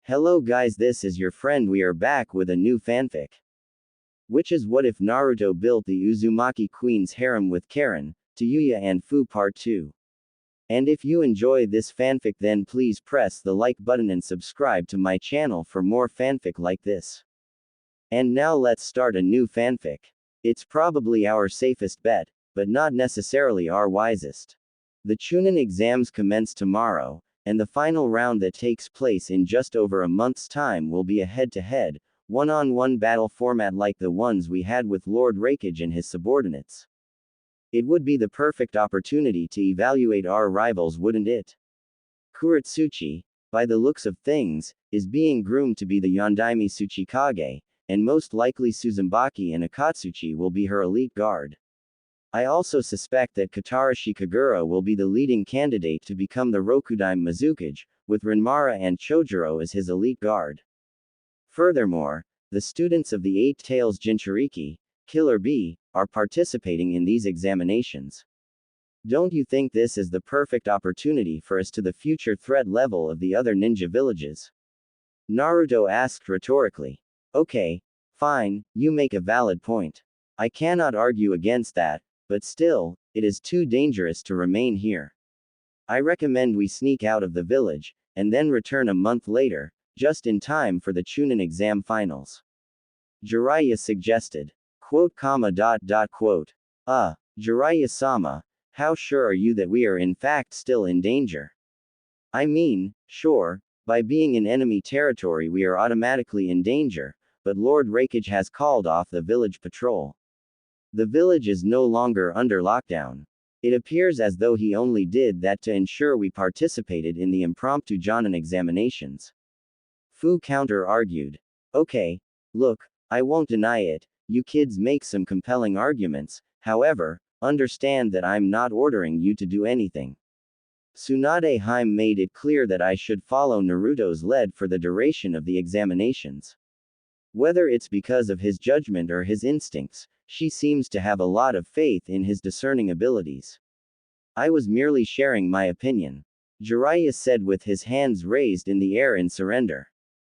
Hello guys, this is your friend. We are back with a new fanfic. Which is what if Naruto built the Uzumaki Queen's harem with Karin, Tayuya and Fu Part 2. And if you enjoy this fanfic, then please press the like button and subscribe to my channel for more fanfic like this. And now let's start a new fanfic. It's probably our safest bet, but not necessarily our wisest. The Chunin exams commence tomorrow, and the final round that takes place in just over a month's time will be a head-to-head, one-on-one battle format like the ones we had with Lord Raikage and his subordinates. It would be the perfect opportunity to evaluate our rivals, wouldn't it? Kuretsuchi, by the looks of things, is being groomed to be the Yondaime Tsuchikage, and most likely Uzumaki and Akatsuchi will be her elite guard. I also suspect that Katarashi Kagura will be the leading candidate to become the Rokudaime Mizukage, with Renmara and Chojuro as his elite guard. Furthermore, the students of the Eight Tails Jinchuriki, Killer Bee, are participating in these examinations. Don't you think this is the perfect opportunity for us to the future threat level of the other ninja villages? Naruto asked rhetorically. Okay, fine, you make a valid point. I cannot argue against that. But still, it is too dangerous to remain here. I recommend we sneak out of the village, and then return a month later, just in time for the Chunin exam finals. Jiraiya suggested. Jiraiya-sama, how sure are you that we are in fact still in danger? I mean, sure, by being in enemy territory we are automatically in danger, but Lord Raikage has called off the village patrol. The village is no longer under lockdown. It appears as though he only did that to ensure we participated in the impromptu Jonin examinations. Fu counter-argued. Okay, look, I won't deny it, you kids make some compelling arguments, however, understand that I'm not ordering you to do anything. Tsunade Hime made it clear that I should follow Naruto's lead for the duration of the examinations. Whether it's because of his judgment or his instincts, she seems to have a lot of faith in his discerning abilities. I was merely sharing my opinion. Jiraiya said with his hands raised in the air in surrender.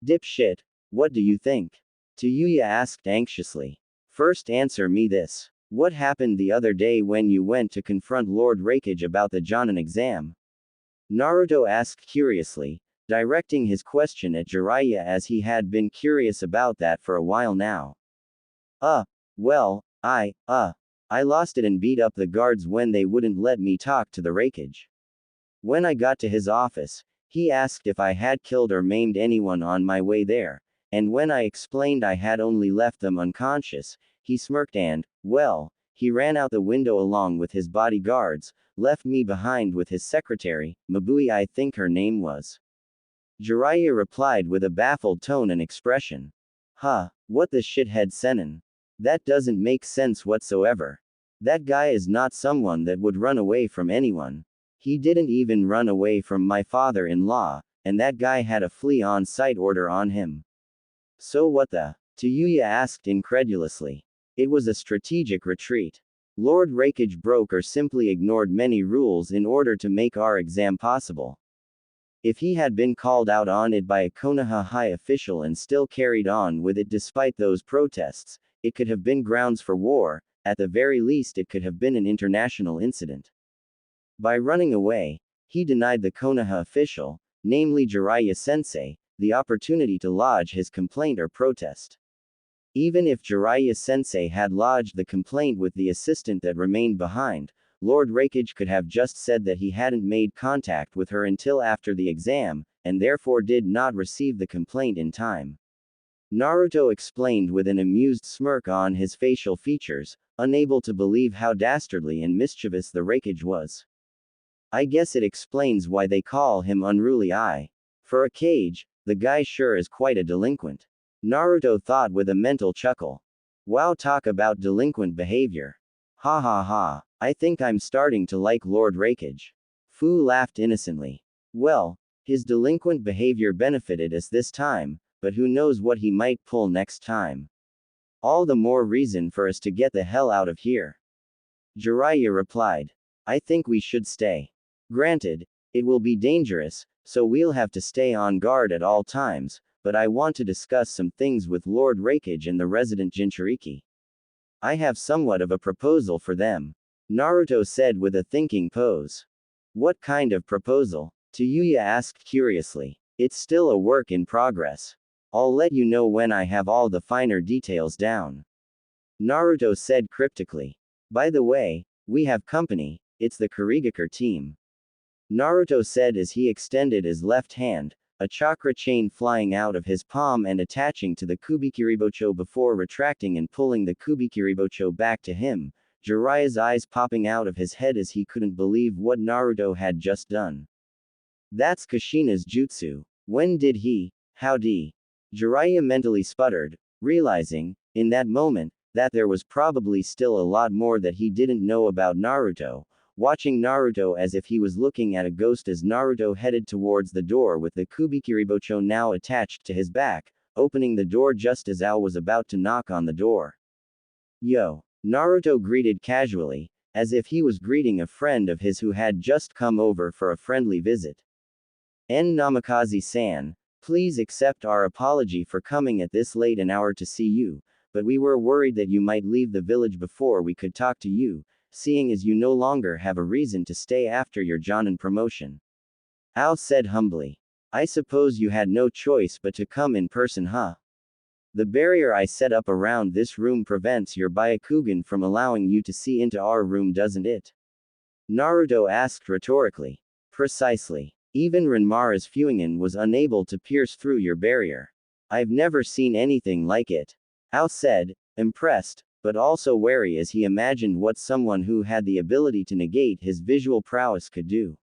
Dipshit, what do you think? Tayuya asked anxiously. First answer me this. What happened the other day when you went to confront Lord Raikage about the Jonin exam? Naruto asked curiously, directing his question at Jiraiya as he had been curious about that for a while now. Well, I lost it and beat up the guards when they wouldn't let me talk to the Raikage. When I got to his office, he asked if I had killed or maimed anyone on my way there, and when I explained I had only left them unconscious, he smirked and, well, he ran out the window along with his bodyguards, left me behind with his secretary, Mabui I think her name was. Jiraiya replied with a baffled tone and expression. What the shithead Sennin? That doesn't make sense whatsoever. That guy is not someone that would run away from anyone. He didn't even run away from my father-in-law, and that guy had a flee on-site order on him. So what the? Tayuya asked incredulously. It was a strategic retreat. Lord Raikage broke or simply ignored many rules in order to make our exam possible. If he had been called out on it by a Konoha high official and still carried on with it despite those protests, it could have been grounds for war, at the very least it could have been an international incident. By running away, he denied the Konoha official, namely Jiraiya-sensei, the opportunity to lodge his complaint or protest. Even if Jiraiya-sensei had lodged the complaint with the assistant that remained behind, Lord Raikage could have just said that he hadn't made contact with her until after the exam, and therefore did not receive the complaint in time. Naruto explained with an amused smirk on his facial features, unable to believe how dastardly and mischievous the Raikage was. I guess it explains why they call him Unruly Eye. For a Kage, the guy sure is quite a delinquent. Naruto thought with a mental chuckle. Wow, talk about delinquent behavior. Ha ha ha, I think I'm starting to like Lord Raikage. Fu laughed innocently. Well, his delinquent behavior benefited us this time, but who knows what he might pull next time. All the more reason for us to get the hell out of here. Jiraiya replied. I think we should stay. Granted, it will be dangerous, so we'll have to stay on guard at all times, but I want to discuss some things with Lord Raikage and the resident Jinchuriki. I have somewhat of a proposal for them. Naruto said with a thinking pose. What kind of proposal? Tayuya asked curiously. It's still a work in progress. I'll let you know when I have all the finer details down. Naruto said cryptically. By the way, we have company, it's the Kurigakure team. Naruto said as he extended his left hand, a chakra chain flying out of his palm and attaching to the Kubikiribocho before retracting and pulling the Kubikiribocho back to him, Jiraiya's eyes popping out of his head as he couldn't believe what Naruto had just done. That's Kushina's jutsu. When did he? Howdy? Jiraiya mentally sputtered, realizing, in that moment, that there was probably still a lot more that he didn't know about Naruto, watching Naruto as if he was looking at a ghost as Naruto headed towards the door with the Kubikiribocho now attached to his back, opening the door just as Ao was about to knock on the door. Yo! Naruto greeted casually, as if he was greeting a friend of his who had just come over for a friendly visit. Namikaze-san, please accept our apology for coming at this late an hour to see you, but we were worried that you might leave the village before we could talk to you, seeing as you no longer have a reason to stay after your Jonin promotion. Ao said humbly. I suppose you had no choice but to come in person, huh? The barrier I set up around this room prevents your Byakugan from allowing you to see into our room, doesn't it? Naruto asked rhetorically. Precisely. Even Renmara's Fuingen was unable to pierce through your barrier. I've never seen anything like it. Ao said, impressed, but also wary as he imagined what someone who had the ability to negate his visual prowess could do.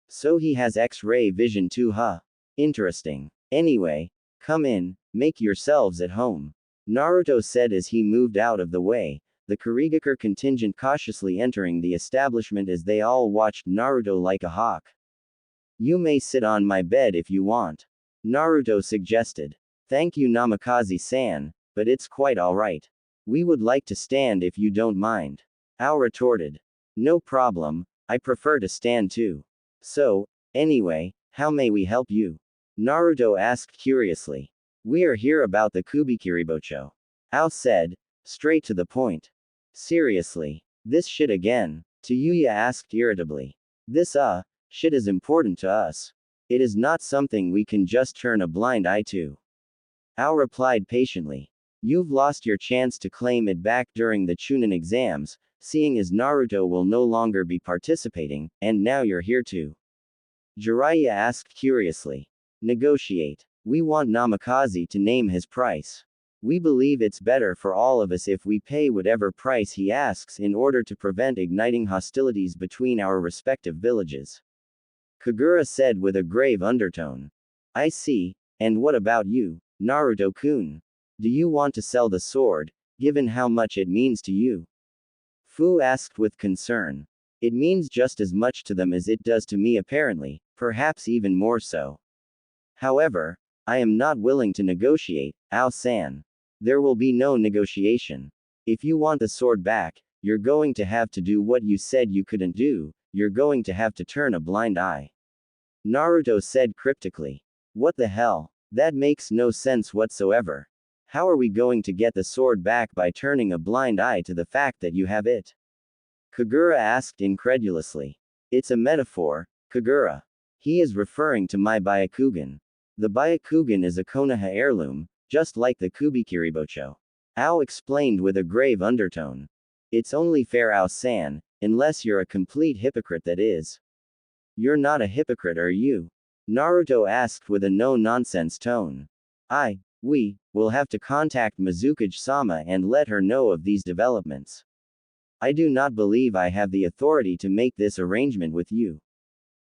So he has X-ray vision too, huh? Interesting. Anyway, come in, make yourselves at home. Naruto said as he moved out of the way, the Kurigakure contingent cautiously entering the establishment as they all watched Naruto like a hawk. You may sit on my bed if you want. Naruto suggested. Thank you Namikaze-san, but it's quite alright. We would like to stand if you don't mind. Ao retorted. No problem, I prefer to stand too. So, anyway, how may we help you? Naruto asked curiously. We are here about the Kubikiribocho. Ao said, straight to the point. Seriously? This shit again? Tayuya asked irritably. This shit is important to us. It is not something we can just turn a blind eye to. Ao replied patiently. You've lost your chance to claim it back during the Chunin exams, seeing as Naruto will no longer be participating, and now you're here too. Jiraiya asked curiously. Negotiate. We want Namikaze to name his price. We believe it's better for all of us if we pay whatever price he asks in order to prevent igniting hostilities between our respective villages. Kagura said with a grave undertone. I see, and what about you, Naruto-kun? Do you want to sell the sword, given how much it means to you? Fu asked with concern. It means just as much to them as it does to me apparently, perhaps even more so. However, I am not willing to negotiate, Ao-san. There will be no negotiation. If you want the sword back, you're going to have to do what you said you couldn't do, you're going to have to turn a blind eye. Naruto said cryptically. What the hell? That makes no sense whatsoever. How are we going to get the sword back by turning a blind eye to the fact that you have it? Kagura asked incredulously. It's a metaphor, Kagura. He is referring to my Byakugan. The Byakugan is a Konoha heirloom, just like the Kubikiribocho. Ao explained with a grave undertone. It's only fair, Ao-san, unless you're a complete hypocrite, that is. You're not a hypocrite, are you? Naruto asked with a no-nonsense tone. We will have to contact Mizukage-sama and let her know of these developments. I do not believe I have the authority to make this arrangement with you.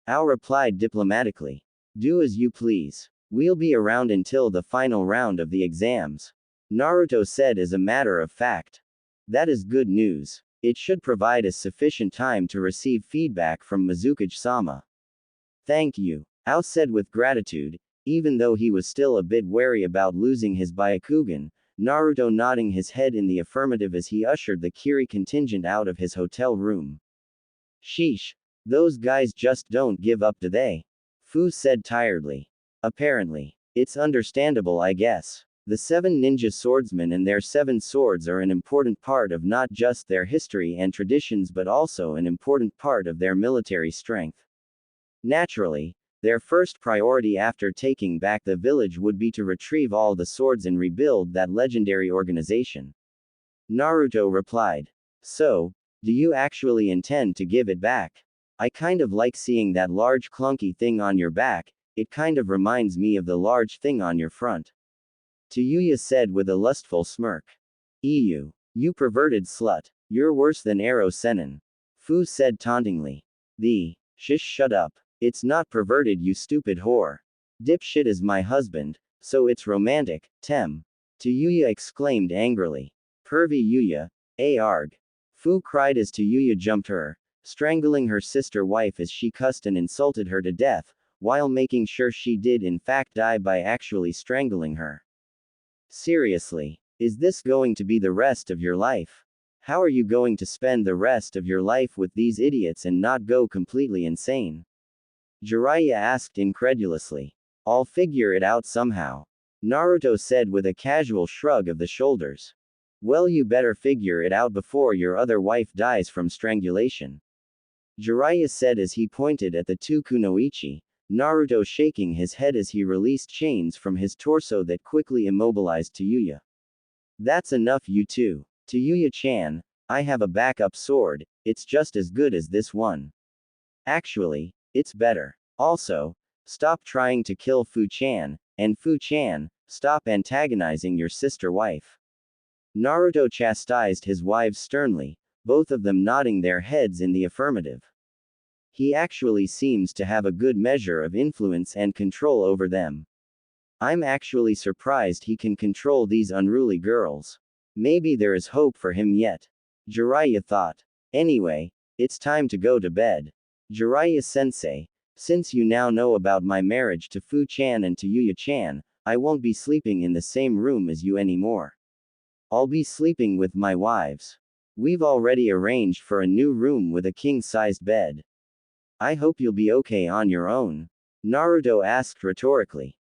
Ao replied diplomatically. Do as you please. We'll be around until the final round of the exams. Naruto said as a matter of fact. That is good news. It should provide us sufficient time to receive feedback from Mizukage-sama. Thank you. Ao said with gratitude, even though he was still a bit wary about losing his Byakugan, Naruto nodding his head in the affirmative as he ushered the Kiri contingent out of his hotel room. Sheesh. Those guys just don't give up, do they? Fu said tiredly. Apparently. It's understandable, I guess. The 7 ninja swordsmen and their 7 swords are an important part of not just their history and traditions but also an important part of their military strength. Naturally, their first priority after taking back the village would be to retrieve all the swords and rebuild that legendary organization. Naruto replied. So, do you actually intend to give it back? I kind of like seeing that large clunky thing on your back, it kind of reminds me of the large thing on your front. Tayuya said with a lustful smirk. Ew. You perverted slut. You're worse than Ero Sennin. Fu said tauntingly. Shut up. It's not perverted, you stupid whore. Dipshit is my husband, so it's romantic, Tem. Tayuya exclaimed angrily. Pervy Yuya, arg. Fu cried as Tayuya jumped her, strangling her sister wife as she cussed and insulted her to death, while making sure she did in fact die by actually strangling her. Seriously, is this going to be the rest of your life? How are you going to spend the rest of your life with these idiots and not go completely insane? Jiraiya asked incredulously. I'll figure it out somehow. Naruto said with a casual shrug of the shoulders. Well, you better figure it out before your other wife dies from strangulation. Jiraiya said as he pointed at the 2 kunoichi, Naruto shaking his head as he released chains from his torso that quickly immobilized Tayuya. That's enough, you two. Tayuya-chan, I have a backup sword, it's just as good as this one. Actually, it's better. Also, stop trying to kill Fu-chan, and Fu-chan, stop antagonizing your sister wife. Naruto chastised his wives sternly, both of them nodding their heads in the affirmative. He actually seems to have a good measure of influence and control over them. I'm actually surprised he can control these unruly girls. Maybe there is hope for him yet. Jiraiya thought. Anyway, it's time to go to bed. Jiraiya-sensei, since you now know about my marriage to Fu-chan and Tayuya-chan, I won't be sleeping in the same room as you anymore. I'll be sleeping with my wives. We've already arranged for a new room with a king-sized bed. I hope you'll be okay on your own. Naruto asked rhetorically.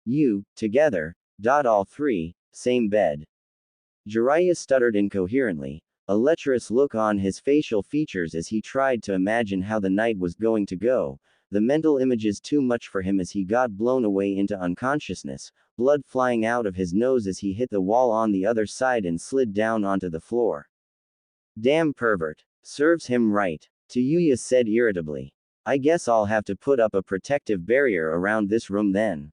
You, together, all 3, same bed. Jiraiya stuttered incoherently, a lecherous look on his facial features as he tried to imagine how the night was going to go, the mental images too much for him as he got blown away into unconsciousness, blood flying out of his nose as he hit the wall on the other side and slid down onto the floor. Damn pervert. Serves him right. Tayuya said irritably. I guess I'll have to put up a protective barrier around this room then.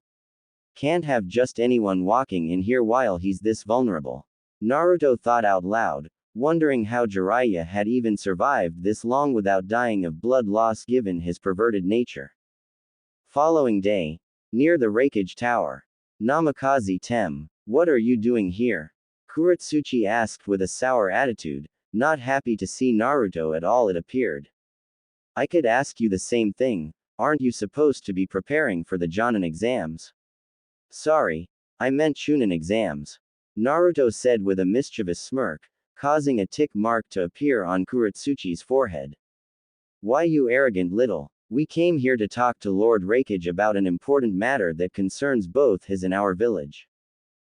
Can't have just anyone walking in here while he's this vulnerable. Naruto thought out loud, wondering how Jiraiya had even survived this long without dying of blood loss given his perverted nature. Following day, near the Raikage Tower. Namikaze Tem, what are you doing here? Kuretsuchi asked with a sour attitude, not happy to see Naruto at all, it appeared. I could ask you the same thing, aren't you supposed to be preparing for the Jonin exams? Sorry, I meant Chunin exams. Naruto said with a mischievous smirk, causing a tick mark to appear on Kuretsuchi's forehead. Why, you arrogant little. We came here to talk to Lord Raikage about an important matter that concerns both his and our village.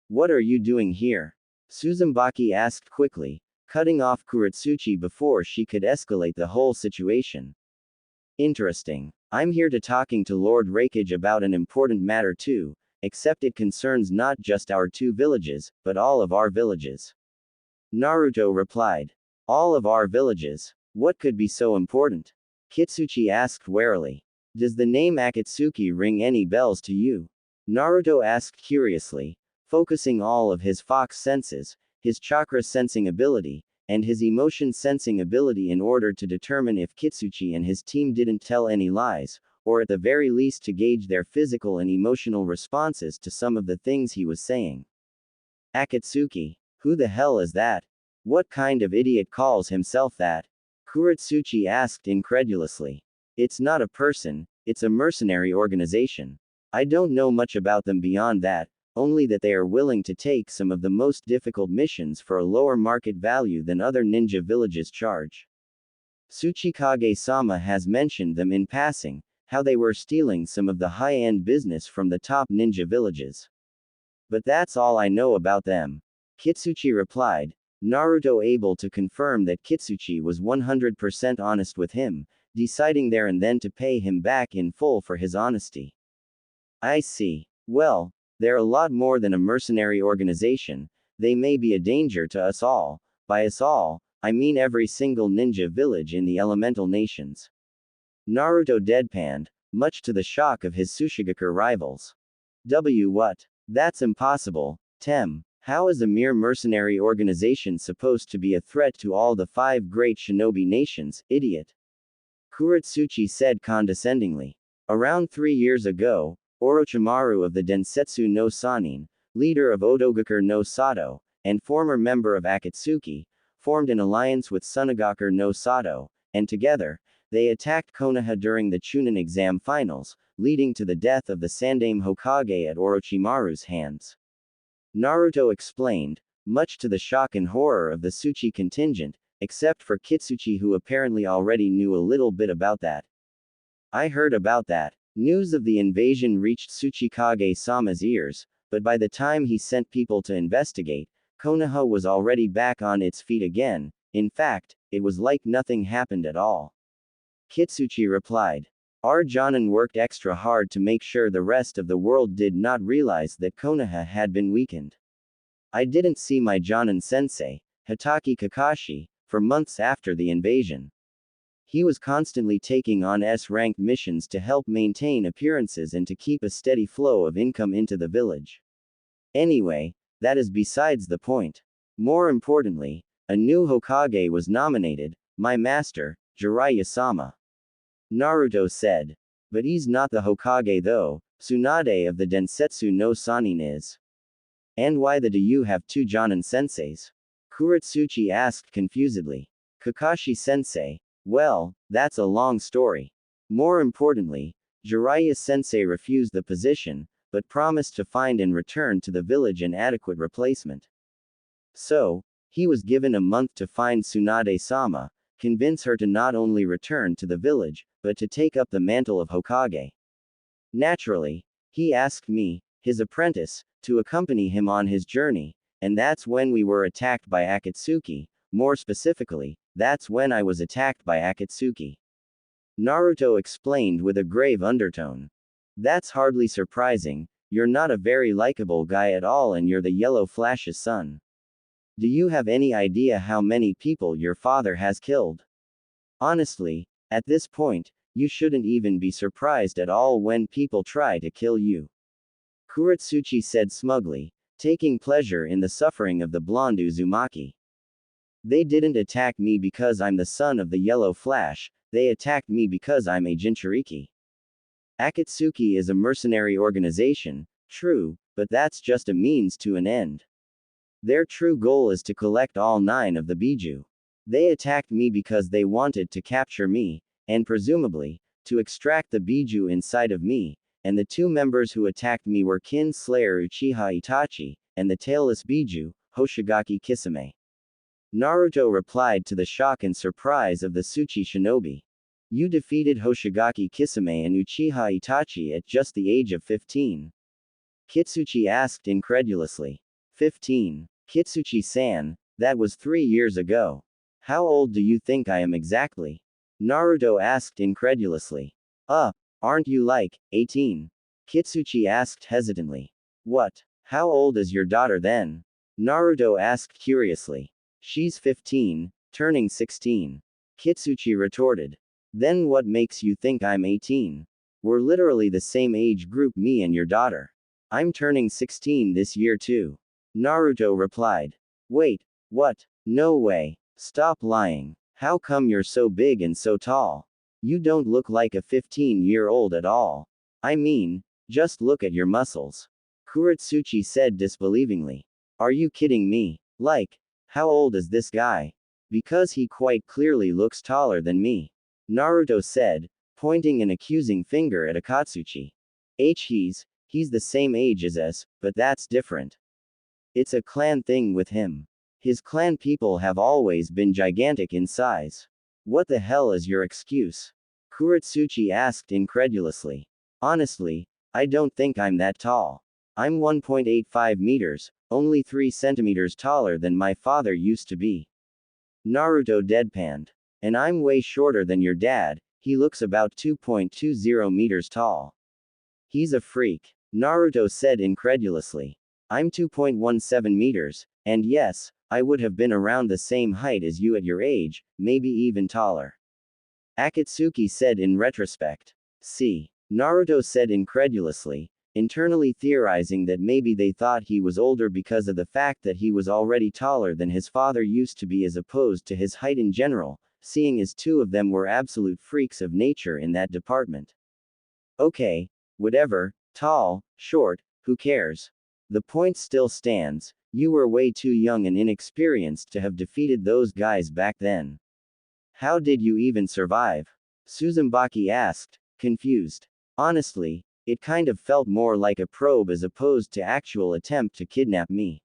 What are you doing here? Uzumaki asked quickly, cutting off Kuretsuchi before she could escalate the whole situation. Interesting. I'm here to talking to Lord Raikage about an important matter too, except it concerns not just our 2 villages, but all of our villages. Naruto replied. All of our villages? What could be so important? Kitsuchi asked warily. Does the name Akatsuki ring any bells to you? Naruto asked curiously, focusing all of his fox senses, his chakra sensing ability, and his emotion sensing ability in order to determine if Kitsuchi and his team didn't tell any lies, or at the very least to gauge their physical and emotional responses to some of the things he was saying. Akatsuki? Who the hell is that? What kind of idiot calls himself that? Kuretsuchi asked incredulously. It's not a person, it's a mercenary organization. I don't know much about them beyond that, only that they are willing to take some of the most difficult missions for a lower market value than other ninja villages charge. Tsuchikage-sama has mentioned them in passing, how they were stealing some of the high-end business from the top ninja villages. But that's all I know about them. Kitsuchi replied, Naruto able to confirm that Kitsuchi was 100% honest with him, deciding there and then to pay him back in full for his honesty. I see. Well, they're a lot more than a mercenary organization, they may be a danger to us all. By us all, I mean every single ninja village in the elemental nations. Naruto deadpanned, much to the shock of his Tsuchigaku rivals. What? That's impossible, Tem. How is a mere mercenary organization supposed to be a threat to all the 5 great shinobi nations, idiot? Kuretsuchi said condescendingly. Around 3 years ago, Orochimaru of the Densetsu no Sannin, leader of Otogaku no Sato, and former member of Akatsuki, formed an alliance with Tsunagaku no Sato, and together, they attacked Konoha during the Chunin exam finals, leading to the death of the Sandaime Hokage at Orochimaru's hands. Naruto explained, much to the shock and horror of the Tsuchi contingent, except for Kitsuchi who apparently already knew a little bit about that. I heard about that. News of the invasion reached Tsuchikage-sama's ears, but by the time he sent people to investigate, Konoha was already back on its feet again. In fact, it was like nothing happened at all. Kitsuchi replied. Our Jonin worked extra hard to make sure the rest of the world did not realize that Konoha had been weakened. I didn't see my Jonin sensei, Hitaki Kakashi, for months after the invasion. He was constantly taking on S-rank missions to help maintain appearances and to keep a steady flow of income into the village. Anyway, that is besides the point. More importantly, a new Hokage was nominated, my master, Jiraiya-sama. Naruto said. But he's not the Hokage though, Tsunade of the Densetsu no Sannin is. And why do you have 2 Jonin senseis? Kuretsuchi asked confusedly. Kakashi sensei. Well, that's a long story. More importantly, Jiraiya sensei refused the position, but promised to find and return to the village an adequate replacement. So, he was given a month to find Tsunade-sama, convince her to not only return to the village, but to take up the mantle of Hokage. Naturally, he asked me, his apprentice, to accompany him on his journey, and that's when we were attacked by Akatsuki. More specifically, that's when I was attacked by Akatsuki. Naruto explained with a grave undertone. That's hardly surprising, you're not a very likable guy at all and you're the Yellow Flash's son. Do you have any idea how many people your father has killed? Honestly, at this point, you shouldn't even be surprised at all when people try to kill you. Kuretsuchi said smugly, taking pleasure in the suffering of the blonde Uzumaki. They didn't attack me because I'm the son of the Yellow Flash, they attacked me because I'm a Jinchuriki. Akatsuki is a mercenary organization, true, but that's just a means to an end. Their true goal is to collect all 9 of the Biju. They attacked me because they wanted to capture me, and presumably, to extract the Biju inside of me, and the 2 members who attacked me were Kin Slayer Uchiha Itachi, and the tailless Biju, Hoshigaki Kisame. Naruto replied to the shock and surprise of the Tsuchi shinobi. You defeated Hoshigaki Kisame and Uchiha Itachi at just the age of 15. Kitsuchi asked incredulously. 15. Kitsuchi-san, that was 3 years ago. How old do you think I am exactly? Naruto asked incredulously. Aren't you like 18? Kitsuchi asked hesitantly. What? How old is your daughter then? Naruto asked curiously. She's 15, turning 16. Kitsuchi retorted. Then what makes you think I'm 18? We're literally the same age group, me and your daughter. I'm turning 16 this year too. Naruto replied. Wait, what? No way. Stop lying. How come you're so big and so tall? You don't look like a 15-year-old at all. I mean, just look at your muscles. Kuretsuchi said disbelievingly. Are you kidding me? Like, how old is this guy? Because he quite clearly looks taller than me. Naruto said, pointing an accusing finger at Akatsuchi. He's the same age as us, but that's different. It's a clan thing with him. His clan people have always been gigantic in size. What the hell is your excuse? Kuretsuchi asked incredulously. Honestly, I don't think I'm that tall. I'm 1.85 meters, only 3 centimeters taller than my father used to be. Naruto deadpanned. And I'm way shorter than your dad, he looks about 2.20 meters tall. He's a freak. Naruto said incredulously. I'm 2.17 meters, and yes, I would have been around the same height as you at your age, maybe even taller. Akatsuki said in retrospect. See. Naruto said incredulously, internally theorizing that maybe they thought he was older because of the fact that he was already taller than his father used to be as opposed to his height in general, seeing as two of them were absolute freaks of nature in that department. Okay, whatever, tall, short, who cares? The point still stands, you were way too young and inexperienced to have defeated those guys back then. How did you even survive? Uzumaki asked, confused. Honestly, it kind of felt more like a probe as opposed to actual attempt to kidnap me.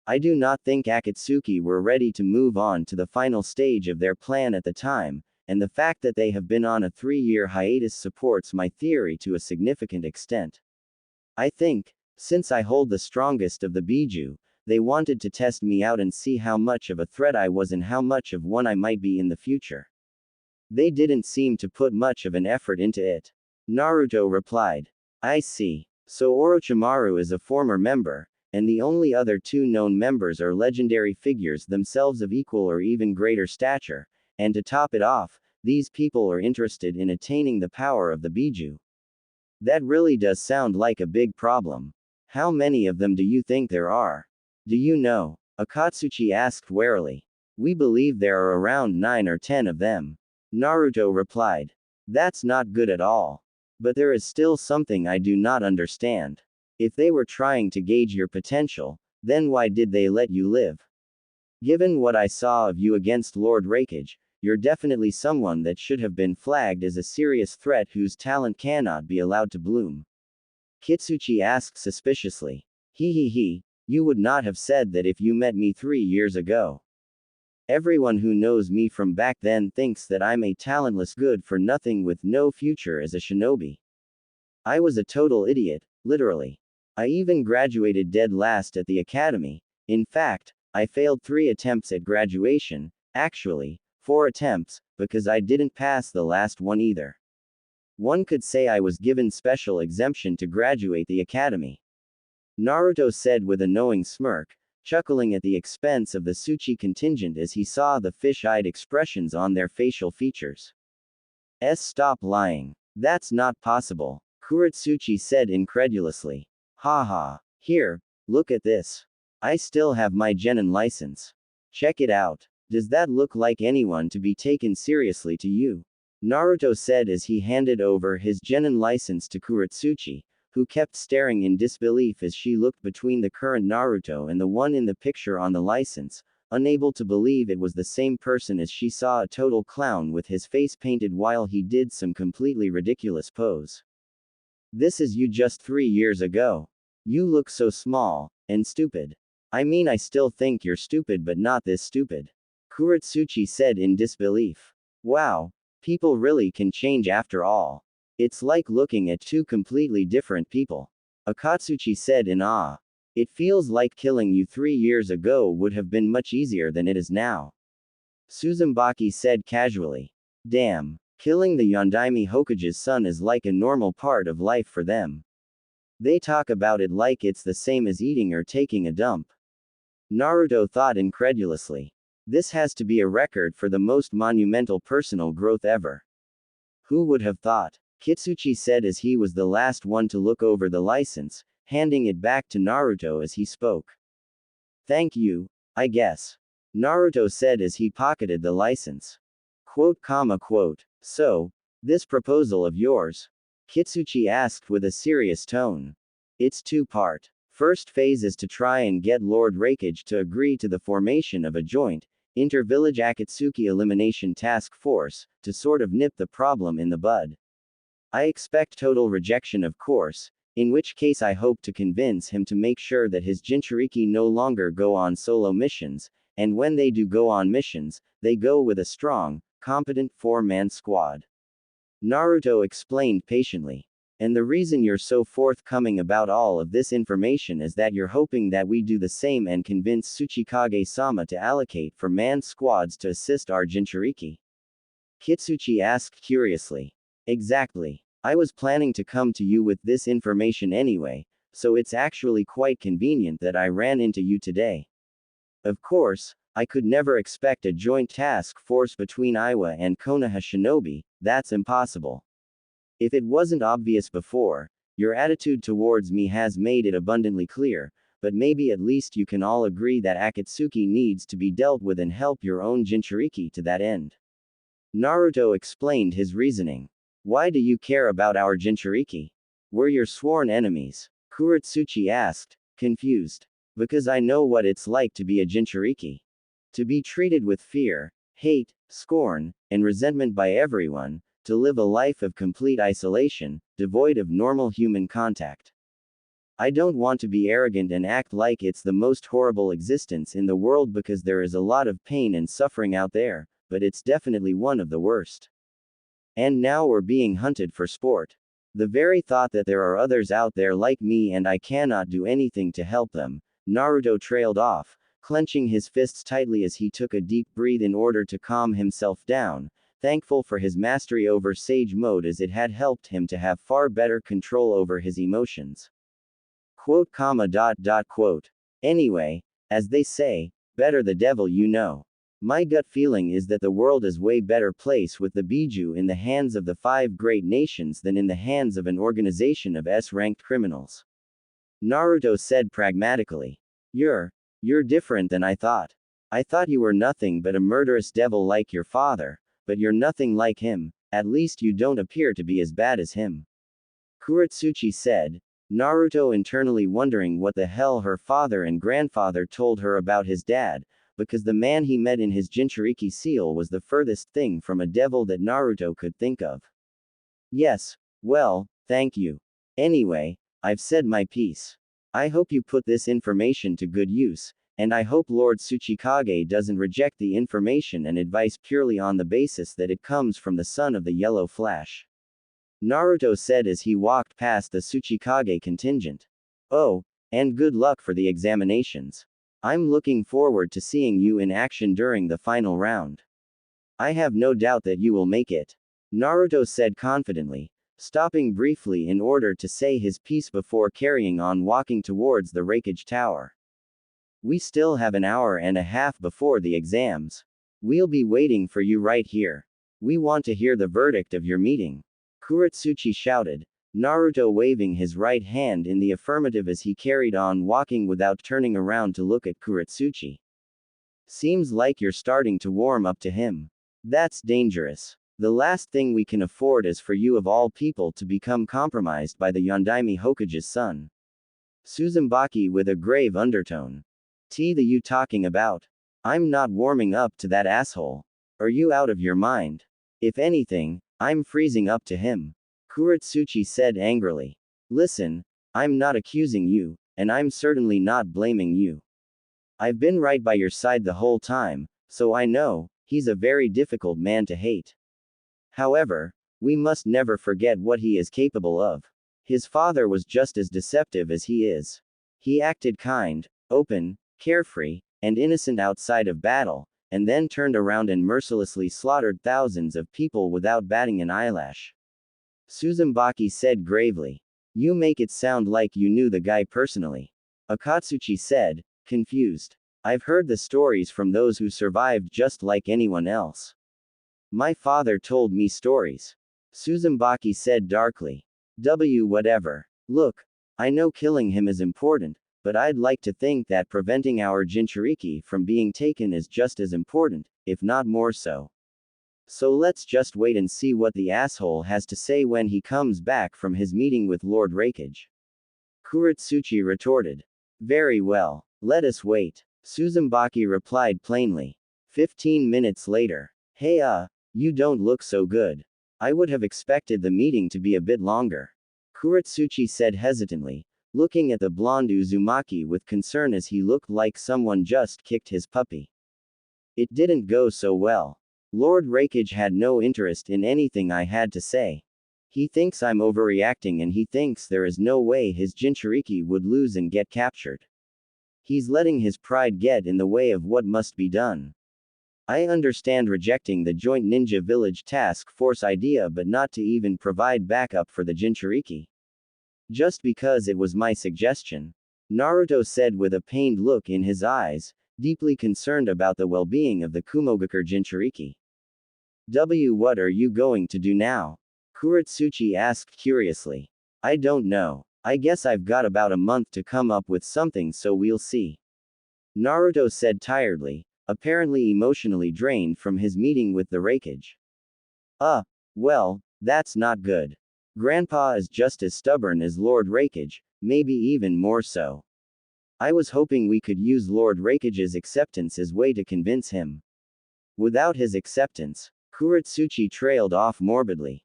I do not think Akatsuki were ready to move on to the final stage of their plan at the time, and the fact that they have been on a 3-year hiatus supports my theory to a significant extent. I think, since I hold the strongest of the Biju, they wanted to test me out and see how much of a threat I was and how much of one I might be in the future. They didn't seem to put much of an effort into it. Naruto replied. I see. So Orochimaru is a former member, and the only other 2 known members are legendary figures themselves of equal or even greater stature, and to top it off, these people are interested in attaining the power of the Biju. That really does sound like a big problem. How many of them do you think there are? Do you know? Akatsuki asked warily. We believe there are around 9 or 10 of them. Naruto replied. That's not good at all. But there is still something I do not understand. If they were trying to gauge your potential, then why did they let you live? Given what I saw of you against Lord Raikage, you're definitely someone that should have been flagged as a serious threat whose talent cannot be allowed to bloom. Kitsuchi asked suspiciously. You would not have said that if you met me 3 years ago. Everyone who knows me from back then thinks that I'm a talentless good-for-nothing with no future as a shinobi. I was a total idiot, literally. I even graduated dead last at the academy. In fact, I failed 3 attempts at graduation, actually, 4 attempts, because I didn't pass the last one either. One could say I was given special exemption to graduate the academy. Naruto said with a knowing smirk, chuckling at the expense of the Tsuchi contingent as he saw the fish-eyed expressions on their facial features. Stop lying. That's not possible. Kuretsuchi said incredulously. Haha. Here, look at this. I still have my genin license. Check it out. Does that look like anyone to be taken seriously to you? Naruto said as he handed over his genin license to Kuretsuchi, who kept staring in disbelief as she looked between the current Naruto and the one in the picture on the license, unable to believe it was the same person as she saw a total clown with his face painted while he did some completely ridiculous pose. This is you just 3 years ago. You look so small, and stupid. I mean I still think you're stupid but not this stupid. Kuretsuchi said in disbelief. Wow. People really can change after all. It's like looking at 2 completely different people. Akatsuki said in awe. It feels like killing you 3 years ago would have been much easier than it is now. Uzumaki said casually. Damn. Killing the Yondaime Hokage's son is like a normal part of life for them. They talk about it like it's the same as eating or taking a dump. Naruto thought incredulously. This has to be a record for the most monumental personal growth ever. Who would have thought? Kitsuchi said as he was the last one to look over the license, handing it back to Naruto as he spoke. Thank you, I guess. Naruto said as he pocketed the license. Quote. So, this proposal of yours? Kitsuchi asked with a serious tone. It's 2-part. First phase is to try and get Lord Raikage to agree to the formation of a joint, inter-village Akatsuki elimination task force, to sort of nip the problem in the bud. I expect total rejection of course, in which case I hope to convince him to make sure that his Jinchuriki no longer go on solo missions, and when they do go on missions, they go with a strong, competent four-man squad. Naruto explained patiently. And the reason you're so forthcoming about all of this information is that you're hoping that we do the same and convince Tsuchikage-sama to allocate four-man squads to assist our Jinchuriki. Kitsuchi asked curiously. Exactly. I was planning to come to you with this information anyway, so it's actually quite convenient that I ran into you today. Of course, I could never expect a joint task force between Iwa and Konoha Shinobi, that's impossible. If it wasn't obvious before, your attitude towards me has made it abundantly clear, but maybe at least you can all agree that Akatsuki needs to be dealt with and help your own Jinchuriki to that end. Naruto explained his reasoning. Why do you care about our Jinchuriki? We're your sworn enemies. Kuretsuchi asked, confused. Because I know what it's like to be a Jinchuriki. To be treated with fear, hate, scorn, and resentment by everyone, to live a life of complete isolation, devoid of normal human contact. I don't want to be arrogant and act like it's the most horrible existence in the world because there is a lot of pain and suffering out there, but it's definitely one of the worst. And now we're being hunted for sport. The very thought that there are others out there like me and I cannot do anything to help them. Naruto trailed off, clenching his fists tightly as he took a deep breath in order to calm himself down, thankful for his mastery over Sage Mode as it had helped him to have far better control over his emotions. Quote, quote. Anyway, as they say, better the devil you know. My gut feeling is that the world is way better place with the Biju in the hands of the 5 great nations than in the hands of an organization of S-ranked criminals. Naruto said pragmatically. You're different than I thought. I thought you were nothing but a murderous devil like your father, but you're nothing like him, at least you don't appear to be as bad as him. Kuretsuchi said, Naruto internally wondering what the hell her father and grandfather told her about his dad, because the man he met in his Jinchuriki seal was the furthest thing from a devil that Naruto could think of. Yes, well, thank you. Anyway, I've said my piece. I hope you put this information to good use, and I hope Lord Tsuchikage doesn't reject the information and advice purely on the basis that it comes from the son of the Yellow Flash. Naruto said as he walked past the Tsuchikage contingent. Oh, and good luck for the examinations. I'm looking forward to seeing you in action during the final round. I have no doubt that you will make it. Naruto said confidently, stopping briefly in order to say his piece before carrying on walking towards the Raikage Tower. We still have an hour and a half before the exams. We'll be waiting for you right here. We want to hear the verdict of your meeting. Kuretsuchi shouted, Naruto waving his right hand in the affirmative as he carried on walking without turning around to look at Kuretsuchi. Seems like you're starting to warm up to him. That's dangerous. The last thing we can afford is for you of all people to become compromised by the Yondaime Hokage's son. Uzumaki with a grave undertone. The you talking about? I'm not warming up to that asshole. Are you out of your mind? If anything, I'm freezing up to him. Kuretsuchi said angrily. Listen, I'm not accusing you, and I'm certainly not blaming you. I've been right by your side the whole time, so I know, he's a very difficult man to hate. However, we must never forget what he is capable of. His father was just as deceptive as he is. He acted kind, open, carefree, and innocent outside of battle, and then turned around and mercilessly slaughtered thousands of people without batting an eyelash. Uzumaki said gravely. You make it sound like you knew the guy personally. Akatsuchi said, confused. I've heard the stories from those who survived just like anyone else. My father told me stories. Uzumaki said darkly. Whatever. Look, I know killing him is important, but I'd like to think that preventing our Jinchuriki from being taken is just as important, if not more so. So let's just wait and see what the asshole has to say when he comes back from his meeting with Lord Raikage. Kuretsuchi retorted. Very well, let us wait. Uzumaki replied plainly. 15 minutes later. Hey you don't look so good. I would have expected the meeting to be a bit longer. Kuretsuchi said hesitantly, looking at the blonde Uzumaki with concern as he looked like someone just kicked his puppy. It didn't go so well. Lord Rakage had no interest in anything I had to say. He thinks I'm overreacting and he thinks there is no way his Jinchuriki would lose and get captured. He's letting his pride get in the way of what must be done. I understand rejecting the joint ninja village task force idea but not to even provide backup for the Jinchuriki. Just because it was my suggestion. Naruto said with a pained look in his eyes, deeply concerned about the well-being of the Kumogakure Jinchuriki. What are you going to do now? Kuretsuchi asked curiously. I don't know. I guess I've got about a month to come up with something, so we'll see. Naruto said tiredly, apparently emotionally drained from his meeting with the Rakage. Well, that's not good. Grandpa is just as stubborn as Lord Rakage, maybe even more so. I was hoping we could use Lord Rakage's acceptance as way to convince him. Without his acceptance, Kuretsuchi trailed off morbidly.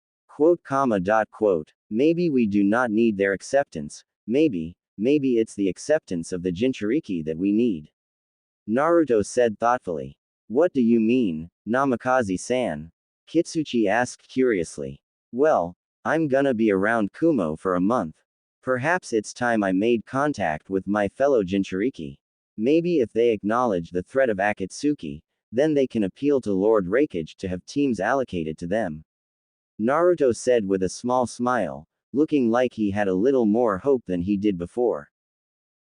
Maybe we do not need their acceptance, maybe it's the acceptance of the Jinchuriki that we need. Naruto said thoughtfully. What do you mean, Namikaze-san? Kitsuchi asked curiously. Well, I'm gonna be around Kumo for a month. Perhaps it's time I made contact with my fellow Jinchuriki. Maybe if they acknowledge the threat of Akatsuki, then they can appeal to Lord Rakage to have teams allocated to them. Naruto said with a small smile, looking like he had a little more hope than he did before.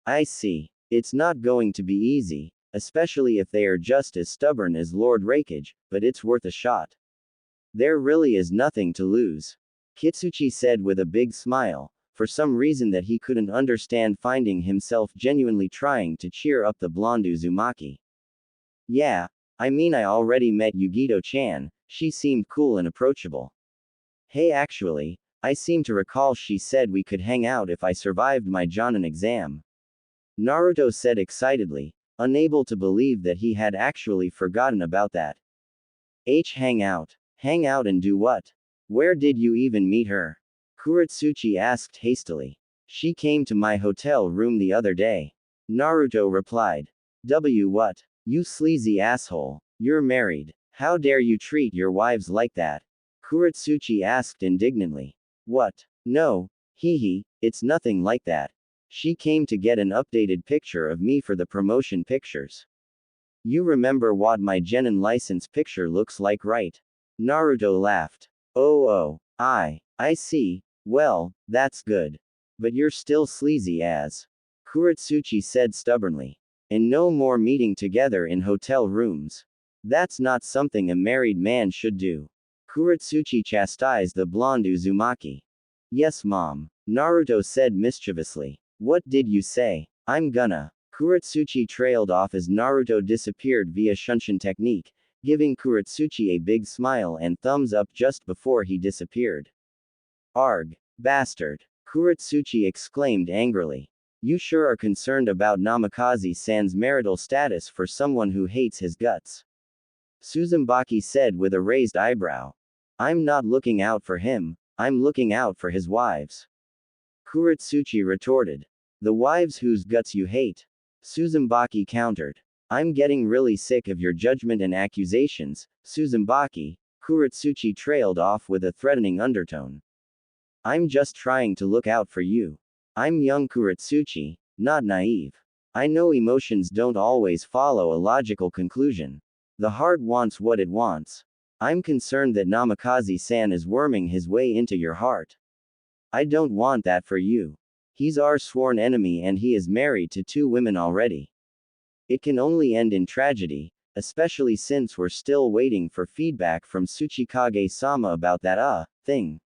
I see. It's not going to be easy, especially if they are just as stubborn as Lord Rakage, but it's worth a shot. There really is nothing to lose. Kitsuchi said with a big smile, for some reason that he couldn't understand, finding himself genuinely trying to cheer up the blonde Uzumaki. Yeah, I mean I already met Yugito-chan, she seemed cool and approachable. Hey, actually, I seem to recall she said we could hang out if I survived my Jonin exam. Naruto said excitedly, unable to believe that he had actually forgotten about that. Hang out. Hang out and do what? Where did you even meet her? Kuretsuchi asked hastily. She came to my hotel room the other day. Naruto replied. What? You sleazy asshole. You're married. How dare you treat your wives like that? Kuretsuchi asked indignantly. What? No, it's nothing like that. She came to get an updated picture of me for the promotion pictures. You remember what my Genin license picture looks like, right? Naruto laughed. I see. Well, that's good. But you're still sleazy as. Kuretsuchi said stubbornly. And no more meeting together in hotel rooms. That's not something a married man should do. Kuretsuchi chastised the blonde Uzumaki. Yes, Mom. Naruto said mischievously. What did you say? I'm gonna. Kuretsuchi trailed off as Naruto disappeared via Shunshin technique, giving Kuretsuchi a big smile and thumbs up just before he disappeared. Arg. Bastard. Kuretsuchi exclaimed angrily. You sure are concerned about Namikaze-san's marital status for someone who hates his guts. Uzumaki said with a raised eyebrow. I'm not looking out for him, I'm looking out for his wives. Kuretsuchi retorted. The wives whose guts you hate. Uzumaki countered. I'm getting really sick of your judgment and accusations, Uzumaki. Kuretsuchi trailed off with a threatening undertone. I'm just trying to look out for you. I'm young Kuretsuchi, not naive. I know emotions don't always follow a logical conclusion. The heart wants what it wants. I'm concerned that Namikaze-san is worming his way into your heart. I don't want that for you. He's our sworn enemy and he is married to 2 women already. It can only end in tragedy, especially since we're still waiting for feedback from Tsuchikage-sama about that thing.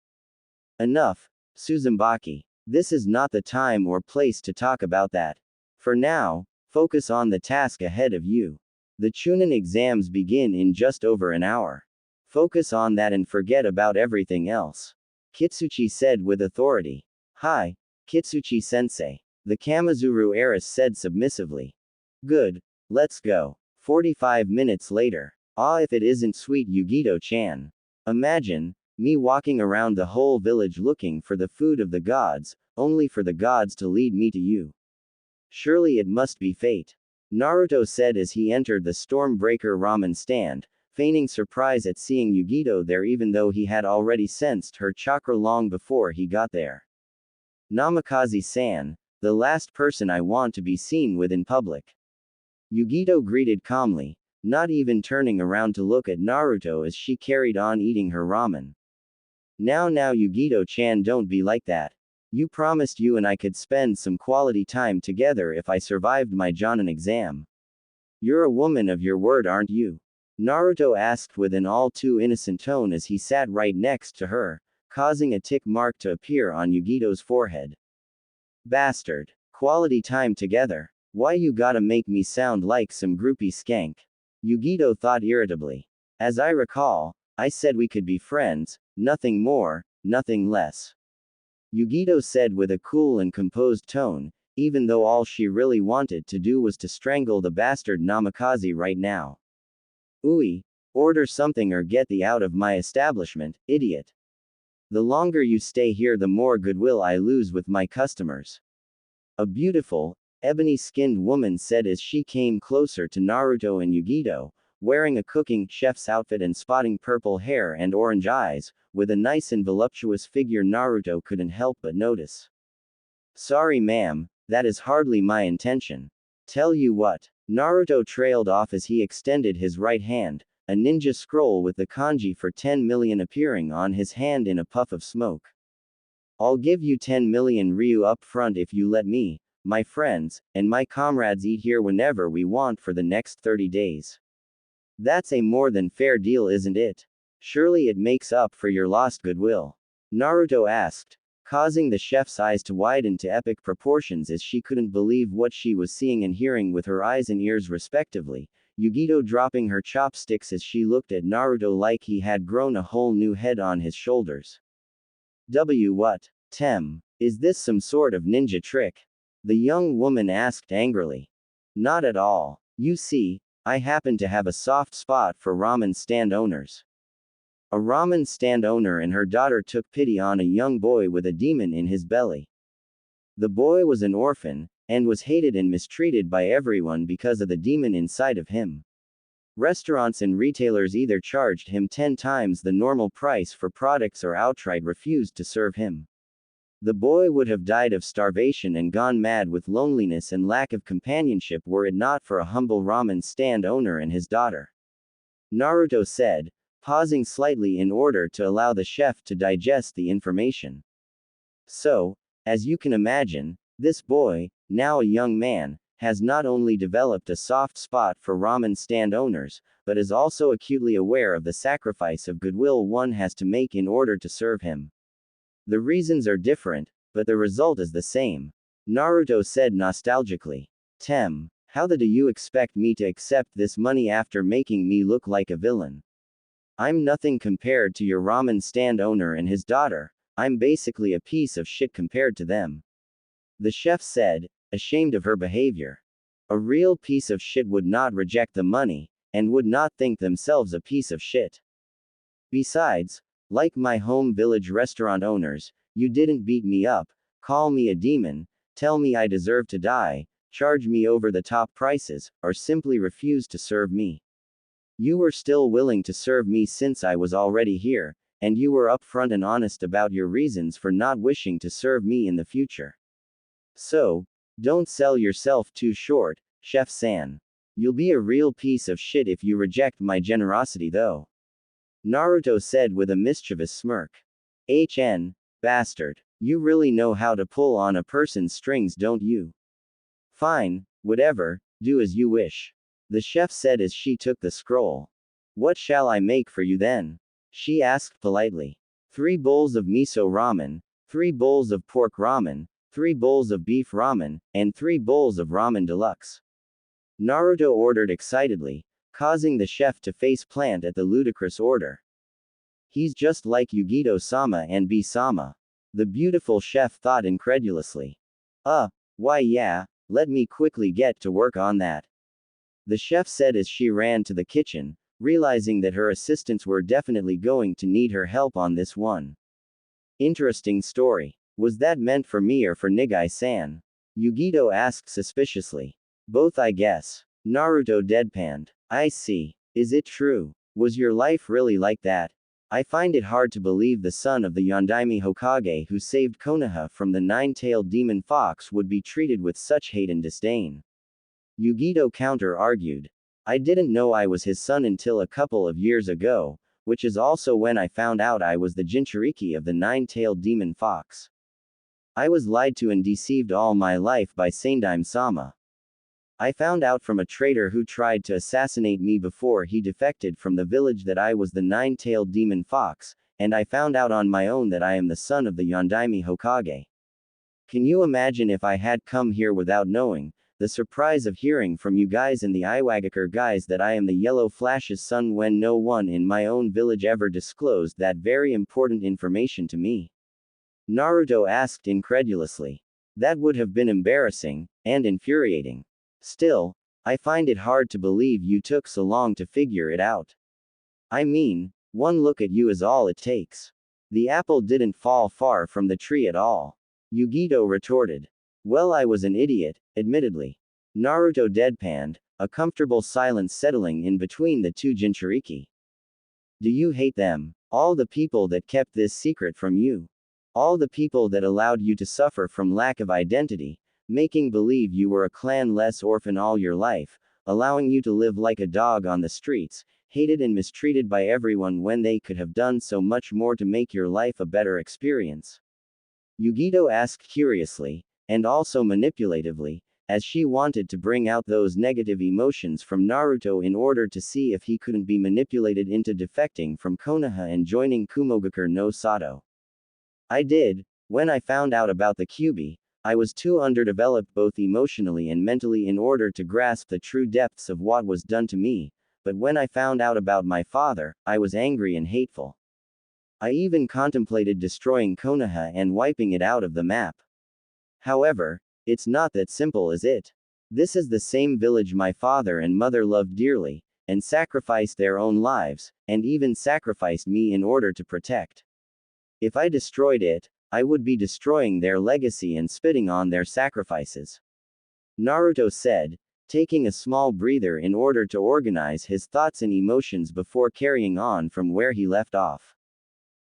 Enough, Uzumaki. This is not the time or place to talk about that. For now, focus on the task ahead of you. The Chunin exams begin in just over an hour. Focus on that and forget about everything else. Kitsuchi said with authority. Hi, Kitsuchi-sensei. The Kamizuru heiress said submissively. Good, let's go. 45 minutes later. If it isn't sweet Yugito-chan. Imagine, me walking around the whole village looking for the food of the gods, only for the gods to lead me to you. Surely it must be fate. Naruto said as he entered the Stormbreaker ramen stand, feigning surprise at seeing Yugito there even though he had already sensed her chakra long before he got there. Namikaze-san, the last person I want to be seen with in public. Yugito greeted calmly, not even turning around to look at Naruto as she carried on eating her ramen. Now Yugito-chan, don't be like that. You promised you and I could spend some quality time together if I survived my Jonin exam. You're a woman of your word, aren't you? Naruto asked with an all too innocent tone as he sat right next to her, causing a tick mark to appear on Yugito's forehead. Bastard. Quality time together. Why you gotta make me sound like some groupie skank? Yugito thought irritably. As I recall, I said we could be friends, nothing more, nothing less. Yugito said with a cool and composed tone, even though all she really wanted to do was to strangle the bastard Namikaze right now. Ooey, order something or get thee out of my establishment, idiot. The longer you stay here the more goodwill I lose with my customers. A beautiful, ebony-skinned woman said as she came closer to Naruto and Yugito, wearing a cooking chef's outfit and spotting purple hair and orange eyes, with a nice and voluptuous figure Naruto couldn't help but notice. Sorry ma'am, that is hardly my intention. Tell you what. Naruto trailed off as he extended his right hand, a ninja scroll with the kanji for 10 million appearing on his hand in a puff of smoke. I'll give you 10 million Ryu up front if you let me, my friends, and my comrades eat here whenever we want for the next 30 days. That's a more than fair deal, isn't it? Surely it makes up for your lost goodwill. Naruto asked, causing the chef's eyes to widen to epic proportions as she couldn't believe what she was seeing and hearing with her eyes and ears respectively, Yugito dropping her chopsticks as she looked at Naruto like he had grown a whole new head on his shoulders. What? Tem. Is this some sort of ninja trick? The young woman asked angrily. Not at all. You see, I happen to have a soft spot for ramen stand owners. A ramen stand owner and her daughter took pity on a young boy with a demon in his belly. The boy was an orphan, and was hated and mistreated by everyone because of the demon inside of him. Restaurants and retailers either charged him 10 times the normal price for products or outright refused to serve him. The boy would have died of starvation and gone mad with loneliness and lack of companionship were it not for a humble ramen stand owner and his daughter. Naruto said, pausing slightly in order to allow the chef to digest the information. So, as you can imagine, this boy, now a young man, has not only developed a soft spot for ramen stand owners, but is also acutely aware of the sacrifice of goodwill one has to make in order to serve him. The reasons are different, but the result is the same. Naruto said nostalgically. Tem, how do you expect me to accept this money after making me look like a villain? I'm nothing compared to your ramen stand owner and his daughter, I'm basically a piece of shit compared to them. The chef said, ashamed of her behavior. A real piece of shit would not reject the money, and would not think themselves a piece of shit. Besides, like my home village restaurant owners, you didn't beat me up, call me a demon, tell me I deserve to die, charge me over the top prices, or simply refuse to serve me. You were still willing to serve me since I was already here, and you were upfront and honest about your reasons for not wishing to serve me in the future. So, don't sell yourself too short, Chef-san. You'll be a real piece of shit if you reject my generosity though. Naruto said with a mischievous smirk. Bastard. You really know how to pull on a person's strings, don't you? Fine, whatever, do as you wish. The chef said as she took the scroll. What shall I make for you then? She asked politely. 3 bowls of miso ramen, 3 bowls of pork ramen, 3 bowls of beef ramen, and 3 bowls of ramen deluxe. Naruto ordered excitedly, causing the chef to face plant at the ludicrous order. He's just like Yugito-sama and B-sama. The beautiful chef thought incredulously. Why yeah, let me quickly get to work on that. The chef said as she ran to the kitchen, realizing that her assistants were definitely going to need her help on this one. Interesting story. Was that meant for me or for Nigai-san? Yugito asked suspiciously. Both I guess. Naruto deadpanned. I see. Is it true? Was your life really like that? I find it hard to believe the son of the Yondaime Hokage who saved Konoha from the nine-tailed demon fox would be treated with such hate and disdain. Yugito counter-argued. I didn't know I was his son until a couple of years ago, which is also when I found out I was the Jinchuriki of the nine-tailed demon fox. I was lied to and deceived all my life by Sandaime-sama. I found out from a traitor who tried to assassinate me before he defected from the village that I was the nine-tailed demon fox, and I found out on my own that I am the son of the Yondaime Hokage. Can you imagine if I had come here without knowing, the surprise of hearing from you guys and the Iwagakure guys that I am the Yellow Flash's son when no one in my own village ever disclosed that very important information to me? Naruto asked incredulously. That would have been embarrassing, and infuriating. Still, I find it hard to believe you took so long to figure it out. I mean, one look at you is all it takes. The apple didn't fall far from the tree at all. Yugito retorted. Well, I was an idiot, admittedly. Naruto deadpanned, a comfortable silence settling in between the two Jinchuriki. Do you hate them? All the people that kept this secret from you? All the people that allowed you to suffer from lack of identity, making believe you were a clan-less orphan all your life, allowing you to live like a dog on the streets, hated and mistreated by everyone when they could have done so much more to make your life a better experience? Yugito asked curiously, and also manipulatively, as she wanted to bring out those negative emotions from Naruto in order to see if he couldn't be manipulated into defecting from Konoha and joining Kumogakure no Sato. I did. When I found out about the Kyuubi, I was too underdeveloped both emotionally and mentally in order to grasp the true depths of what was done to me, but when I found out about my father, I was angry and hateful. I even contemplated destroying Konoha and wiping it out of the map. However, it's not that simple, is it? This is the same village my father and mother loved dearly, and sacrificed their own lives, and even sacrificed me in order to protect. If I destroyed it, I would be destroying their legacy and spitting on their sacrifices. Naruto said, taking a small breather in order to organize his thoughts and emotions before carrying on from where he left off.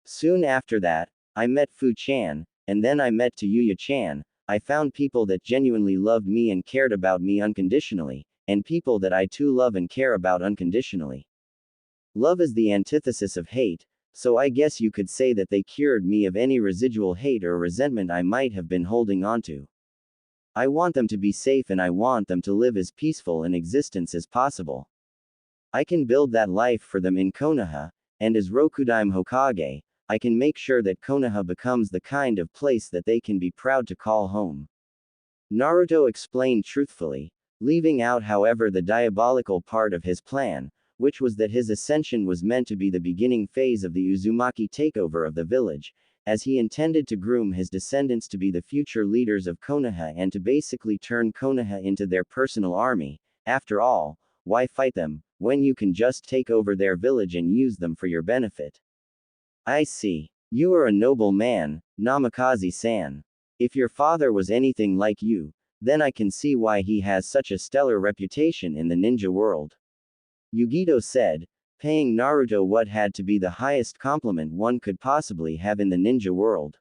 Soon after that, I met Fu-chan, and then I met Tayuya-chan. I found people that genuinely loved me and cared about me unconditionally, and people that I too love and care about unconditionally. Love is the antithesis of hate, so I guess you could say that they cured me of any residual hate or resentment I might have been holding onto. I want them to be safe and I want them to live as peaceful an existence as possible. I can build that life for them in Konoha, and as Rokudaime Hokage, I can make sure that Konoha becomes the kind of place that they can be proud to call home. Naruto explained truthfully, leaving out however the diabolical part of his plan, which was that his ascension was meant to be the beginning phase of the Uzumaki takeover of the village, as he intended to groom his descendants to be the future leaders of Konoha and to basically turn Konoha into their personal army. After all, why fight them, when you can just take over their village and use them for your benefit? I see. You are a noble man, Namikaze-san. If your father was anything like you, then I can see why he has such a stellar reputation in the ninja world. Yugito said, paying Naruto what had to be the highest compliment one could possibly have in the ninja world.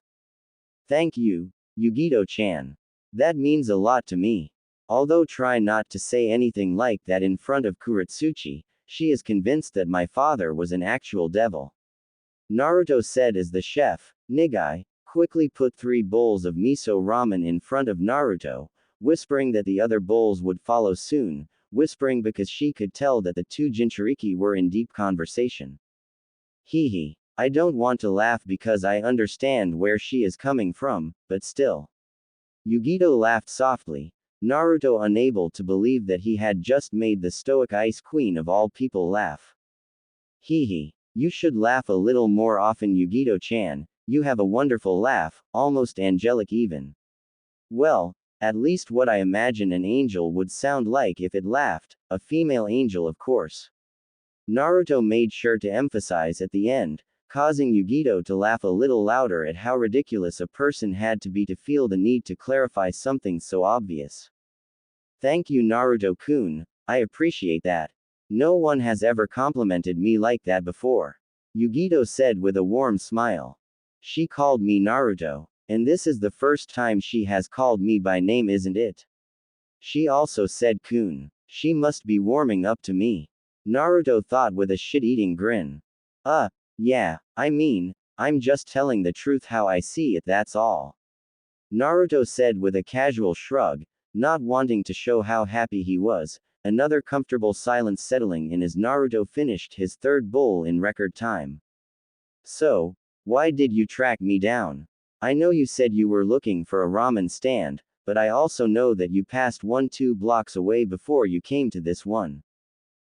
Thank you, Yugito-chan. That means a lot to me. Although try not to say anything like that in front of Kuretsuchi, she is convinced that my father was an actual devil. Naruto said as the chef, Nigai, quickly put 3 bowls of miso ramen in front of Naruto, whispering that the other bowls would follow soon, whispering because she could tell that the two Jinchuriki were in deep conversation. Hee. I don't want to laugh because I understand where she is coming from, but still. Yugito laughed softly, Naruto unable to believe that he had just made the stoic ice queen of all people laugh. Hee. You should laugh a little more often, Yugito-chan, you have a wonderful laugh, almost angelic even. Well, at least what I imagine an angel would sound like if it laughed, a female angel of course. Naruto made sure to emphasize at the end, causing Yugito to laugh a little louder at how ridiculous a person had to be to feel the need to clarify something so obvious. Thank you, Naruto-kun, I appreciate that. No one has ever complimented me like that before. Yugito said with a warm smile. She called me Naruto. And this is the first time she has called me by name, isn't it? She also said Kun. She must be warming up to me. Naruto thought with a shit-eating grin. Yeah, I'm just telling the truth how I see it, that's all. Naruto said with a casual shrug, not wanting to show how happy he was. Another comfortable silence settling in as Naruto finished his third bowl in record time. So, why did you track me down? I know you said you were looking for a ramen stand, but I also know that you passed 1-2 blocks away before you came to this one.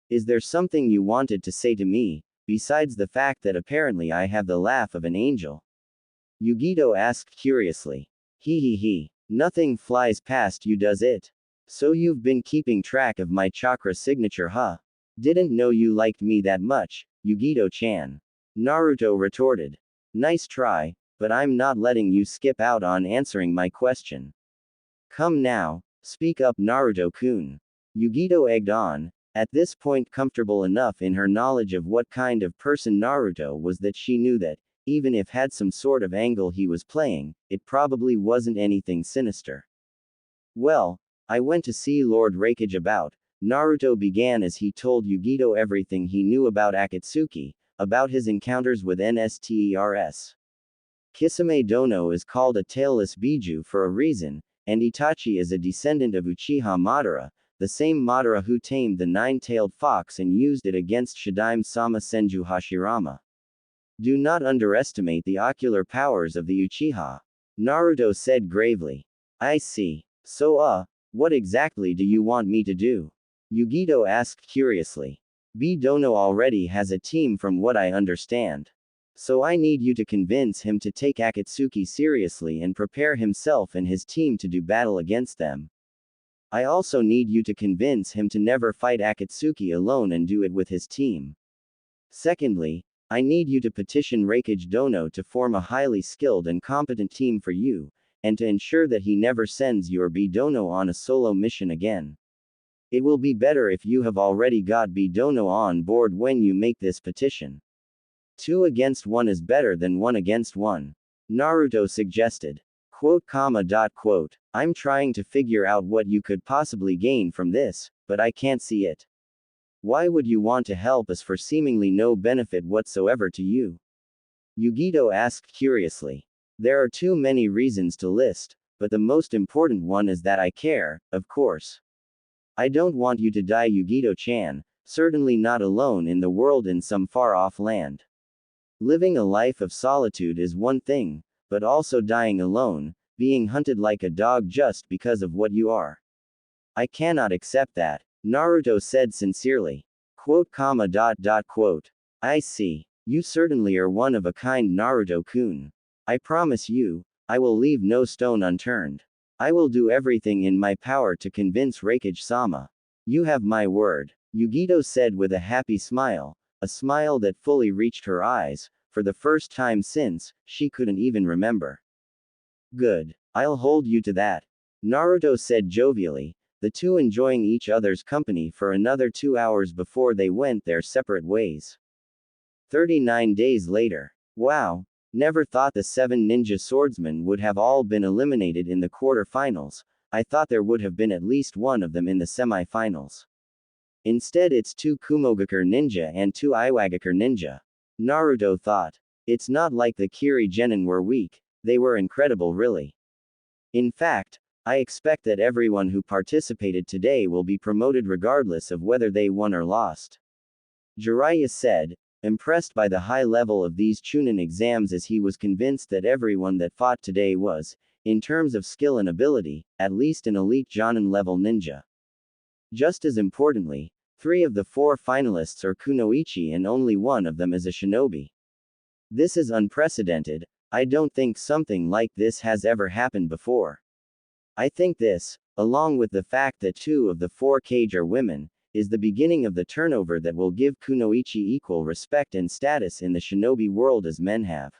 Is there something you wanted to say to me, besides the fact that apparently I have the laugh of an angel? Yugito asked curiously. He. Nothing flies past you, does it? So you've been keeping track of my chakra signature, huh? Didn't know you liked me that much, Yugito-chan. Naruto retorted. Nice try, but I'm not letting you skip out on answering my question. Come now, speak up, Naruto-kun. Yugito egged on, at this point comfortable enough in her knowledge of what kind of person Naruto was that she knew that, even if had some sort of angle he was playing, it probably wasn't anything sinister. Well, I went to see Lord Raikage about, Naruto began as he told Yugito everything he knew about Akatsuki, about his encounters with NSTERS. Kisame Dono is called a tailless Biju for a reason, and Itachi is a descendant of Uchiha Madara, the same Madara who tamed the nine-tailed fox and used it against Shadaime-sama Senju Hashirama. Do not underestimate the ocular powers of the Uchiha. Naruto said gravely. I see. So what exactly do you want me to do? Yugito asked curiously. B. Dono already has a team from what I understand. So I need you to convince him to take Akatsuki seriously and prepare himself and his team to do battle against them. I also need you to convince him to never fight Akatsuki alone and do it with his team. Secondly, I need you to petition Raikage Dono to form a highly skilled and competent team for you, and to ensure that he never sends your B. Dono on a solo mission again. It will be better if you have already got B. Dono on board when you make this petition. 2 against 1 is better than 1 against 1. Naruto suggested. Quote. I'm trying to figure out what you could possibly gain from this, but I can't see it. Why would you want to help us for seemingly no benefit whatsoever to you? Yugito asked curiously. There are too many reasons to list, but the most important one is that I care, of course. I don't want you to die, Yugito-chan, certainly not alone in the world in some far-off land. Living a life of solitude is one thing, but also dying alone, being hunted like a dog just because of what you are. I cannot accept that, Naruto said sincerely. Quote. I see. You certainly are one of a kind, Naruto-kun. I promise you, I will leave no stone unturned. I will do everything in my power to convince Raikage-sama. You have my word, Yugito said with a happy smile, a smile that fully reached her eyes, for the first time since she couldn't even remember. Good. I'll hold you to that, Naruto said jovially, the two enjoying each other's company for another 2 hours before they went their separate ways. 39 days later. Wow. Never thought the 7 ninja swordsmen would have all been eliminated in the quarter-finals. I thought there would have been at least one of them in the semi-finals. Instead it's 2 Kumogakure ninja and 2 Iwagakure ninja. Naruto thought. It's not like the Kiri Genin were weak, they were incredible really. In fact, I expect that everyone who participated today will be promoted regardless of whether they won or lost. Jiraiya said, impressed by the high level of these Chunin exams, as he was convinced that everyone that fought today was, in terms of skill and ability, at least an elite Jonin level ninja. Just as importantly, 3 of the 4 finalists are kunoichi and only one of them is a shinobi. This is unprecedented. I don't think something like this has ever happened before. I think this, along with the fact that 2 of the 4 Kage are women, is the beginning of the turnover that will give kunoichi equal respect and status in the shinobi world as men have.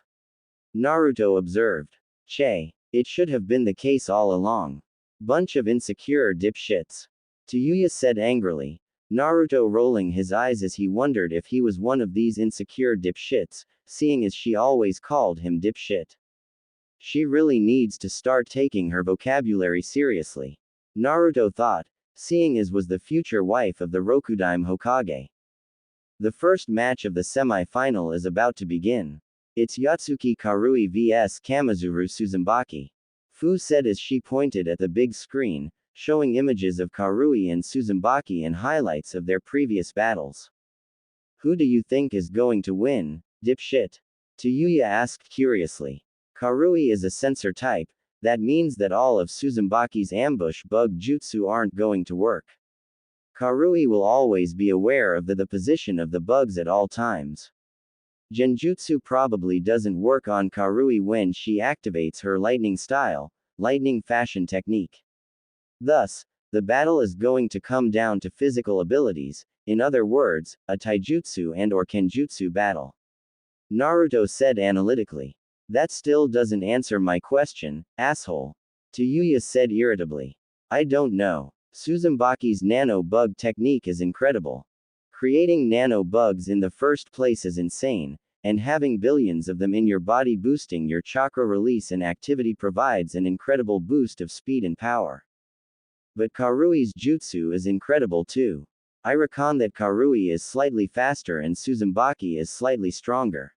Naruto observed. Che. It should have been the case all along. Bunch of insecure dipshits. Tayuya said angrily. Naruto rolling his eyes as he wondered if he was one of these insecure dipshits, seeing as she always called him dipshit. She really needs to start taking her vocabulary seriously. Naruto thought, seeing as was the future wife of the Rokudaime Hokage. The first match of the semi-final is about to begin. It's Yatsuki Karui vs Kamizuru Uzumaki. Fu said as she pointed at the big screen, showing images of Karui and Uzumaki and highlights of their previous battles. Who do you think is going to win, dipshit? Tayuya asked curiously. Karui is a sensor type, that means that all of Uzumbaki's ambush bug jutsu aren't going to work. Karui will always be aware of the position of the bugs at all times. Genjutsu probably doesn't work on Karui when she activates her lightning style, lightning fashion technique. Thus, the battle is going to come down to physical abilities, in other words, a taijutsu and/or kenjutsu battle. Naruto said analytically. That still doesn't answer my question, asshole. Tayuya said irritably. I don't know. Uzumbaki's nano bug technique is incredible. Creating nano bugs in the first place is insane, and having billions of them in your body boosting your chakra release and activity provides an incredible boost of speed and power. But Karui's jutsu is incredible too. I reckon that Karui is slightly faster and Uzumbaki is slightly stronger.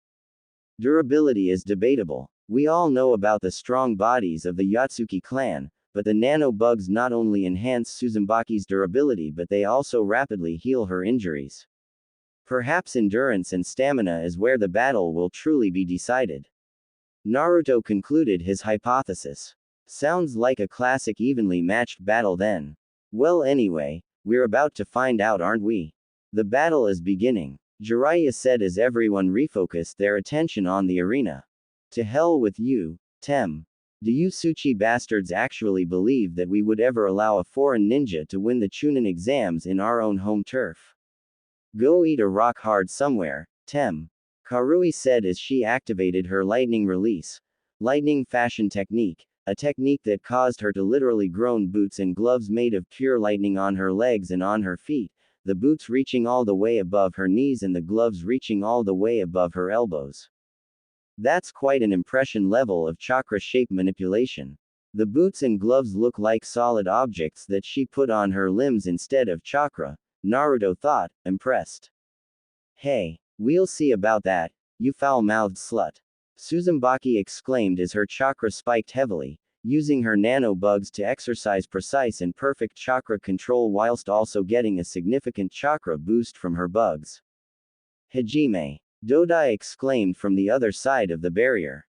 Durability is debatable. We all know about the strong bodies of the Yatsuki clan, but the nano bugs not only enhance Uzumbaki's durability but they also rapidly heal her injuries. Perhaps endurance and stamina is where the battle will truly be decided. Naruto concluded his hypothesis. Sounds like a classic evenly matched battle then. Well anyway, we're about to find out, aren't we? The battle is beginning, Jiraiya said as everyone refocused their attention on the arena. To hell with you, Tem. Do you Tsuchi bastards actually believe that we would ever allow a foreign ninja to win the Chunin exams in our own home turf? Go eat a rock hard somewhere, Tem. Karui said as she activated her lightning release. Lightning fashion technique, a technique that caused her to literally groan boots and gloves made of pure lightning on her legs and on her feet, the boots reaching all the way above her knees and the gloves reaching all the way above her elbows. That's quite an impression level of chakra shape manipulation. The boots and gloves look like solid objects that she put on her limbs instead of chakra, Naruto thought, impressed. Hey, we'll see about that, you foul-mouthed slut. Uzumbaki exclaimed as her chakra spiked heavily, using her nano bugs to exercise precise and perfect chakra control whilst also getting a significant chakra boost from her bugs. Hajime. Dodai exclaimed from the other side of the barrier.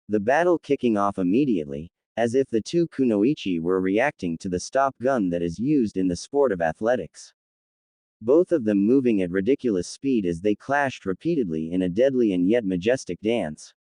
The battle kicking off immediately, as if the two kunoichi were reacting to the stop gun that is used in the sport of athletics. Both of them moving at ridiculous speed as they clashed repeatedly in a deadly and yet majestic dance.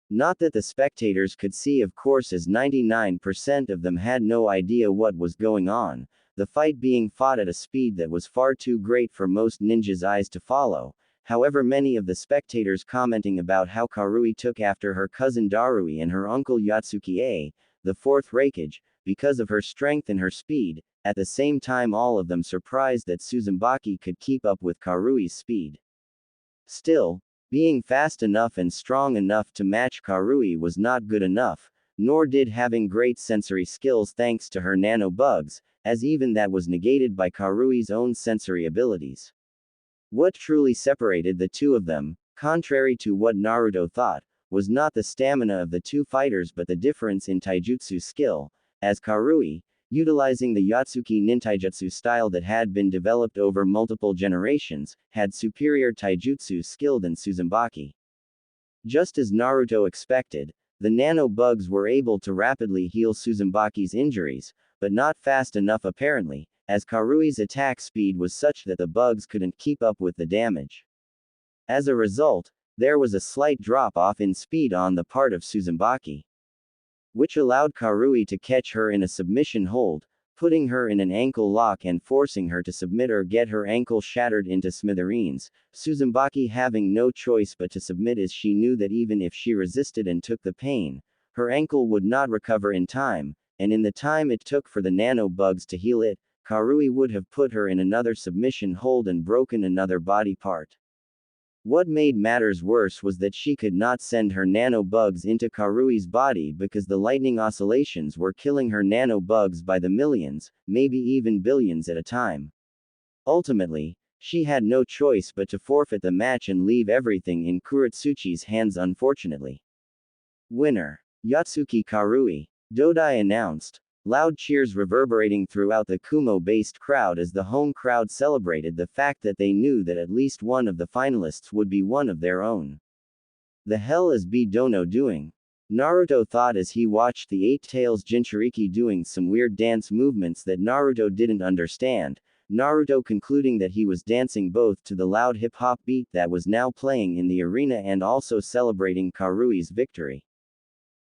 Not that the spectators could see, of course, as 99% of them had no idea what was going on, the fight being fought at a speed that was far too great for most ninjas' eyes to follow. However, many of the spectators commenting about how Karui took after her cousin Darui and her uncle Yatsuki, the fourth Raikage, because of her strength and her speed, at the same time all of them surprised that Uzumbaki could keep up with Karui's speed. Still, being fast enough and strong enough to match Karui was not good enough, nor did having great sensory skills thanks to her nano bugs, as even that was negated by Karui's own sensory abilities. What truly separated the two of them, contrary to what Naruto thought, was not the stamina of the two fighters but the difference in taijutsu skill, as Karui, utilizing the Yatsuki nintaijutsu style that had been developed over multiple generations, had superior taijutsu skill than Uzumbaki. Just as Naruto expected, the nano bugs were able to rapidly heal Uzumbaki's injuries, but not fast enough apparently, as Karui's attack speed was such that the bugs couldn't keep up with the damage. As a result, there was a slight drop-off in speed on the part of Uzumbaki, which allowed Karui to catch her in a submission hold, putting her in an ankle lock and forcing her to submit or get her ankle shattered into smithereens, Uzumbaki having no choice but to submit as she knew that even if she resisted and took the pain, her ankle would not recover in time, and in the time it took for the nano bugs to heal it, Karui would have put her in another submission hold and broken another body part. What made matters worse was that she could not send her nano bugs into Karui's body because the lightning oscillations were killing her nano bugs by the millions, maybe even billions at a time. Ultimately, she had no choice but to forfeit the match and leave everything in Kuretsuchi's hands unfortunately. Winner. Yatsuki Karui. Dodai announced. Loud cheers reverberating throughout the Kumo-based crowd as the home crowd celebrated the fact that they knew that at least one of the finalists would be one of their own. The hell is B Dono doing? Naruto thought as he watched the Eight Tails Jinchuriki doing some weird dance movements that Naruto didn't understand, Naruto concluding that he was dancing both to the loud hip-hop beat that was now playing in the arena and also celebrating Karui's victory.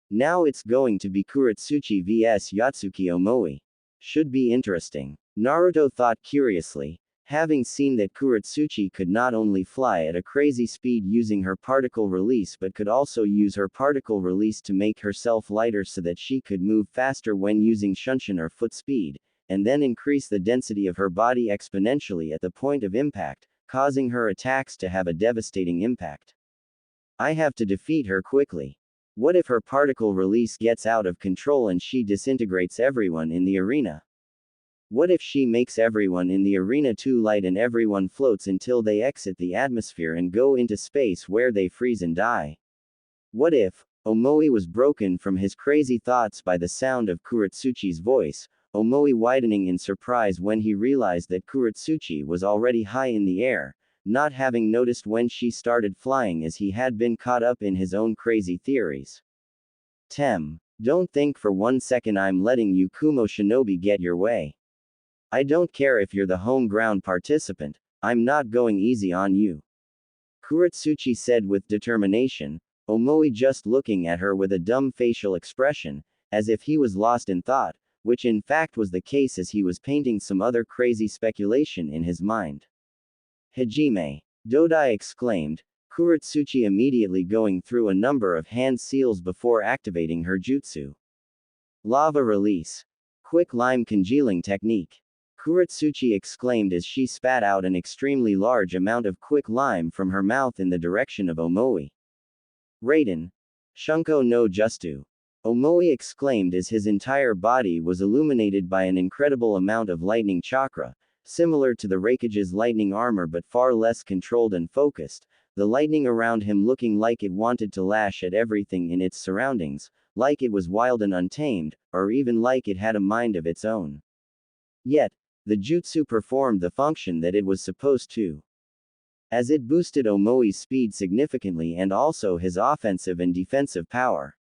Now it's going to be Kuretsuchi vs Yatsuki Omoi. Should be interesting. Naruto thought curiously, having seen that Kuretsuchi could not only fly at a crazy speed using her particle release but could also use her particle release to make herself lighter so that she could move faster when using shunshin or foot speed, and then increase the density of her body exponentially at the point of impact, causing her attacks to have a devastating impact. I have to defeat her quickly. What if her particle release gets out of control and she disintegrates everyone in the arena? What if she makes everyone in the arena too light and everyone floats until they exit the atmosphere and go into space where they freeze and die? What if? Omoi was broken from his crazy thoughts by the sound of Kuretsuchi's voice, Omoi widening in surprise when he realized that Kuretsuchi was already high in the air, not having noticed when she started flying as he had been caught up in his own crazy theories. Don't think for 1 second I'm letting you Kumo Shinobi get your way. I don't care if you're the home ground participant, I'm not going easy on you. Kuretsuchi said with determination, Omoi just looking at her with a dumb facial expression, as if he was lost in thought, which in fact was the case as he was painting some other crazy speculation in his mind. Hajime. Dodai exclaimed, Kuretsuchi immediately going through a number of hand seals before activating her jutsu. Lava release. Quick lime congealing technique. Kuretsuchi exclaimed as she spat out an extremely large amount of quick lime from her mouth in the direction of Omoi. Raiden. Shunko no Justu. Omoi exclaimed as his entire body was illuminated by an incredible amount of lightning chakra, similar to the Raikage's lightning armor but far less controlled and focused, the lightning around him looking like it wanted to lash at everything in its surroundings, like it was wild and untamed, or even like it had a mind of its own. Yet, the jutsu performed the function that it was supposed to, as it boosted Omoi's speed significantly and also his offensive and defensive power.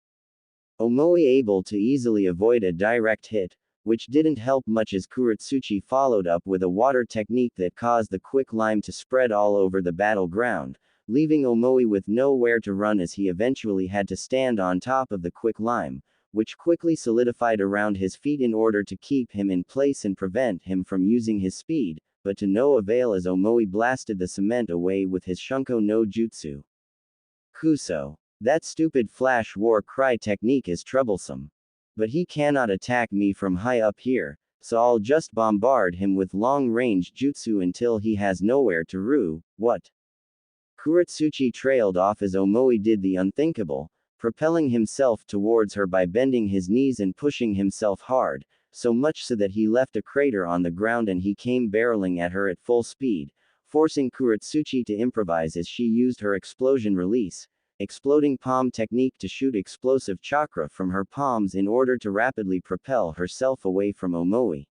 Omoi able to easily avoid a direct hit, which didn't help much as Kuretsuchi followed up with a water technique that caused the quick lime to spread all over the battleground, leaving Omoi with nowhere to run as he eventually had to stand on top of the quick lime, which quickly solidified around his feet in order to keep him in place and prevent him from using his speed, but to no avail as Omoi blasted the cement away with his Shunko no Jutsu. Kuso. That stupid flash war cry technique is troublesome. But he cannot attack me from high up here, so I'll just bombard him with long-range jutsu until he has nowhere to rue. What? Kuretsuchi trailed off as Omoi did the unthinkable, propelling himself towards her by bending his knees and pushing himself hard, so much so that he left a crater on the ground and he came barreling at her at full speed, forcing Kuretsuchi to improvise as she used her explosion release, exploding palm technique to shoot explosive chakra from her palms in order to rapidly propel herself away from Omoi.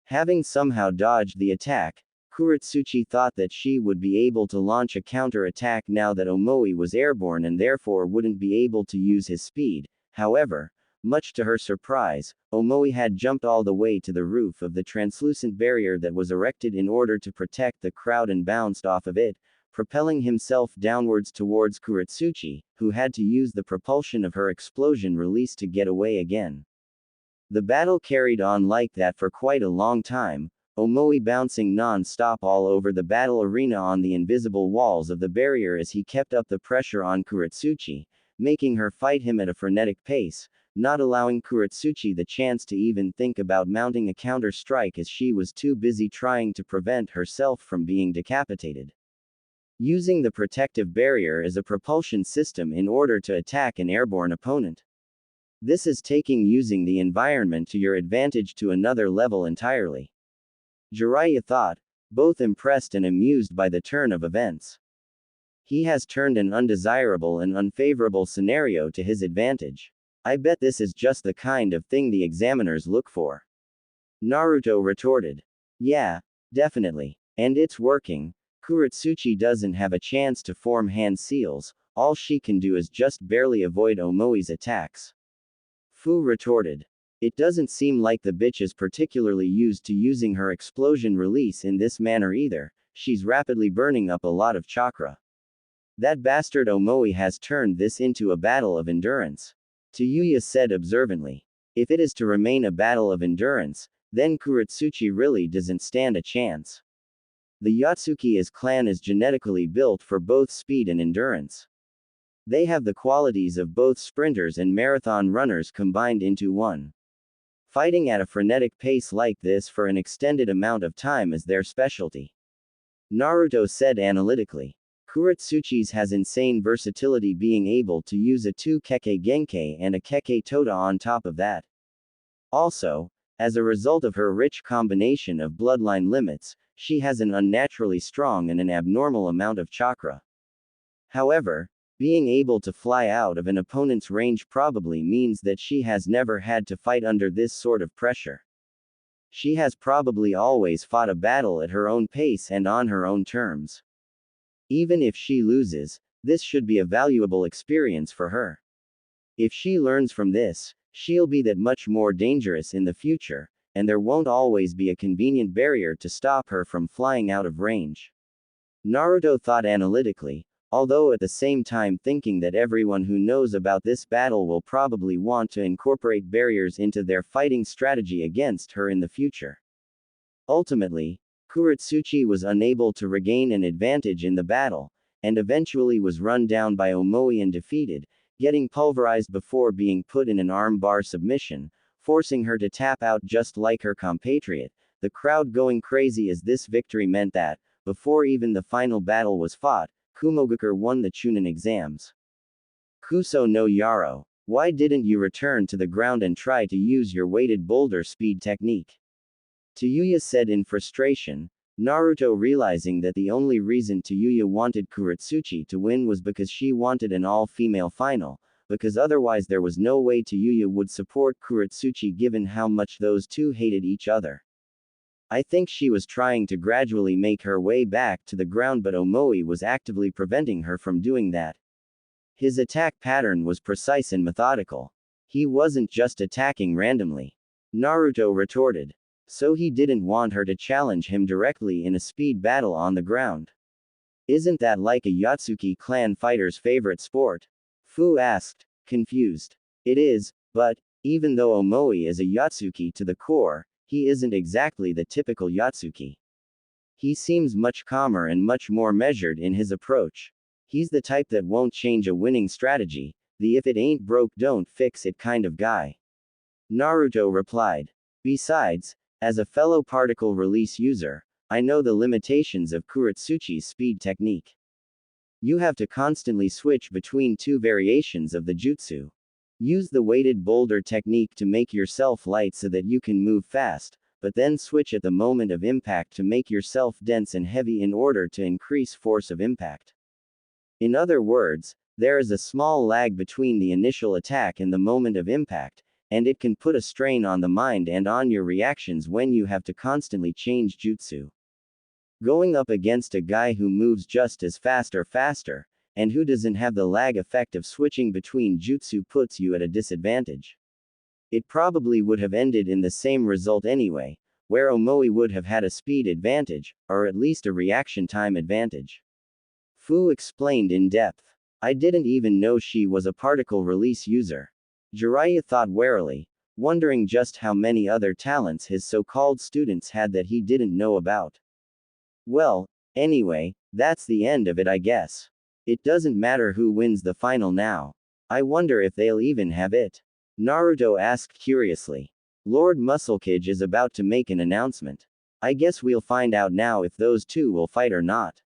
Having somehow dodged the attack, Kuretsuchi thought that she would be able to launch a counter-attack now that Omoi was airborne and therefore wouldn't be able to use his speed. However, much to her surprise, Omoi had jumped all the way to the roof of the translucent barrier that was erected in order to protect the crowd and bounced off of it, propelling himself downwards towards Kuretsuchi, who had to use the propulsion of her explosion release to get away again. The battle carried on like that for quite a long time, Omoi bouncing non-stop all over the battle arena on the invisible walls of the barrier as he kept up the pressure on Kuretsuchi, making her fight him at a frenetic pace, not allowing Kuretsuchi the chance to even think about mounting a counter-strike as she was too busy trying to prevent herself from being decapitated. Using the protective barrier as a propulsion system in order to attack an airborne opponent. This is taking using the environment to your advantage to another level entirely. Jiraiya thought, both impressed and amused by the turn of events. He has turned an undesirable and unfavorable scenario to his advantage. I bet this is just the kind of thing the examiners look for. Naruto retorted. Yeah, definitely. And it's working. Kuretsuchi doesn't have a chance to form hand seals, all she can do is just barely avoid Omoi's attacks. Fu retorted. It doesn't seem like the bitch is particularly used to using her explosion release in this manner either, she's rapidly burning up a lot of chakra. That bastard Omoi has turned this into a battle of endurance. Tayuya said observantly. If it is to remain a battle of endurance, then Kuretsuchi really doesn't stand a chance. The Yotsuki's clan is genetically built for both speed and endurance. They have the qualities of both sprinters and marathon runners combined into one. Fighting at a frenetic pace like this for an extended amount of time is their specialty. Naruto said analytically. Kuretsuchi's has insane versatility, being able to use a 2 Kekkei Genkai and a Kekkei Tota on top of that. Also, as a result of her rich combination of bloodline limits, she has an unnaturally strong and an abnormal amount of chakra. However, being able to fly out of an opponent's range probably means that she has never had to fight under this sort of pressure. She has probably always fought a battle at her own pace and on her own terms. Even if she loses, this should be a valuable experience for her. If she learns from this, she'll be that much more dangerous in the future, and there won't always be a convenient barrier to stop her from flying out of range. Naruto thought analytically, although at the same time thinking that everyone who knows about this battle will probably want to incorporate barriers into their fighting strategy against her in the future. Ultimately, Kuretsuchi was unable to regain an advantage in the battle, and eventually was run down by Omoi and defeated, getting pulverized before being put in an arm-bar submission, forcing her to tap out just like her compatriot, the crowd going crazy as this victory meant that, before even the final battle was fought, Kumogakure won the Chunin exams. Kuso no Yaro, why didn't you return to the ground and try to use your weighted boulder speed technique? Tayuya said in frustration. Naruto, realizing that the only reason Tayuya wanted Kuretsuchi to win was because she wanted an all-female final, because otherwise there was no way Tayuya would support Kuretsuchi given how much those two hated each other. I think she was trying to gradually make her way back to the ground, but Omoi was actively preventing her from doing that. His attack pattern was precise and methodical. He wasn't just attacking randomly. Naruto retorted. So he didn't want her to challenge him directly in a speed battle on the ground. Isn't that like a Yotsuki clan fighter's favorite sport? Fu asked, confused. It is, but, even though Omoi is a Yotsuki to the core, he isn't exactly the typical Yotsuki. He seems much calmer and much more measured in his approach. He's the type that won't change a winning strategy, the if it ain't broke don't fix it kind of guy. Naruto replied. Besides, as a fellow particle release user, I know the limitations of Kuretsuchi's speed technique. You have to constantly switch between two variations of the jutsu. Use the weighted boulder technique to make yourself light so that you can move fast, but then switch at the moment of impact to make yourself dense and heavy in order to increase force of impact. In other words, there is a small lag between the initial attack and the moment of impact, and it can put a strain on the mind and on your reactions when you have to constantly change jutsu. Going up against a guy who moves just as fast or faster, and who doesn't have the lag effect of switching between jutsu puts you at a disadvantage. It probably would have ended in the same result anyway, where Omoi would have had a speed advantage, or at least a reaction time advantage. Fu explained in depth. I didn't even know she was a particle release user. Jiraiya thought warily, wondering just how many other talents his so-called students had that he didn't know about. Well, anyway, that's the end of it, I guess. It doesn't matter who wins the final now. I wonder if they'll even have it. Naruto asked curiously. Lord Musclecage is about to make an announcement. I guess we'll find out now if those two will fight or not.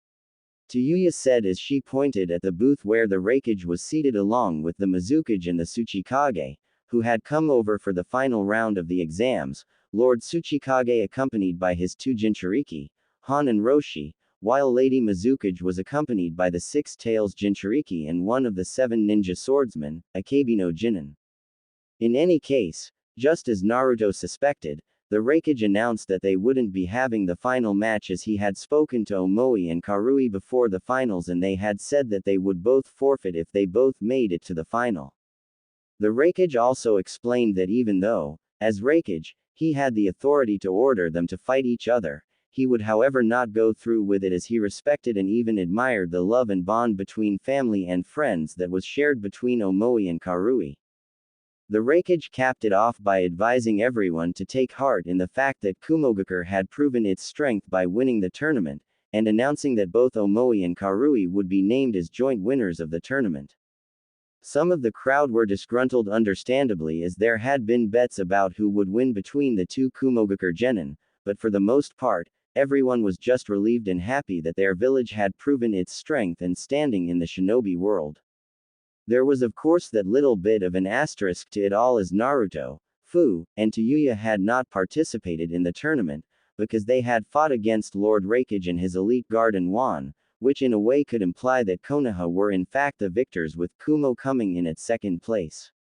Tayuya said as she pointed at the booth where the Raikage was seated along with the Mizukage and the Tsuchikage, who had come over for the final round of the exams, Lord Tsuchikage accompanied by his two Jinchuriki, Han and Roshi, while Lady Mizukage was accompanied by the Six Tails Jinchuriki and one of the seven ninja swordsmen, Akebi no Jinin. In any case, just as Naruto suspected, the Raikage announced that they wouldn't be having the final match as he had spoken to Omoi and Karui before the finals and they had said that they would both forfeit if they both made it to the final. The Raikage also explained that even though, as Raikage, he had the authority to order them to fight each other, he would however not go through with it as he respected and even admired the love and bond between family and friends that was shared between Omoi and Karui. The Raikage capped it off by advising everyone to take heart in the fact that Kumogakure had proven its strength by winning the tournament, and announcing that both Omoi and Karui would be named as joint winners of the tournament. Some of the crowd were disgruntled understandably as there had been bets about who would win between the two Kumogakure genin, but for the most part, everyone was just relieved and happy that their village had proven its strength and standing in the shinobi world. There was of course that little bit of an asterisk to it all as Naruto, Fu, and Tayuya had not participated in the tournament, because they had fought against Lord Raikage and his elite guard and Wan, which in a way could imply that Konoha were in fact the victors with Kumo coming in at second place.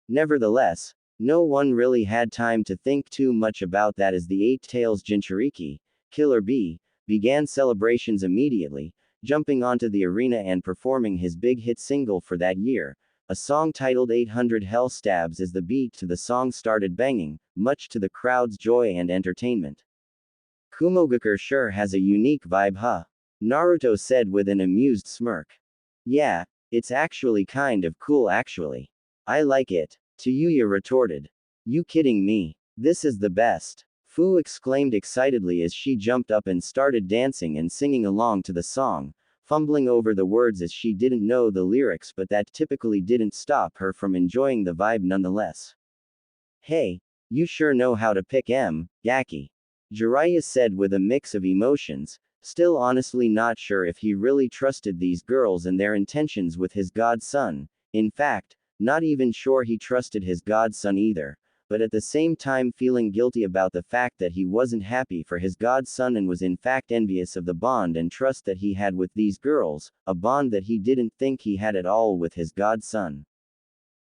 Nevertheless, no one really had time to think too much about that as the Eight Tails Jinchuriki, Killer Bee, began celebrations immediately, jumping onto the arena and performing his big hit single for that year, a song titled 800 Hell Stabs as the beat to the song started banging, much to the crowd's joy and entertainment. Kumogakure sure has a unique vibe huh? Naruto said with an amused smirk. Yeah, it's actually kind of cool actually. I like it, Tayuya retorted. You kidding me? This is the best. Fu exclaimed excitedly as she jumped up and started dancing and singing along to the song, fumbling over the words as she didn't know the lyrics but that typically didn't stop her from enjoying the vibe nonetheless. Hey, you sure know how to pick Yaki. Jiraiya said with a mix of emotions, still honestly not sure if he really trusted these girls and their intentions with his godson, in fact, not even sure he trusted his godson either, but at the same time feeling guilty about the fact that he wasn't happy for his godson and was in fact envious of the bond and trust that he had with these girls, a bond that he didn't think he had at all with his godson.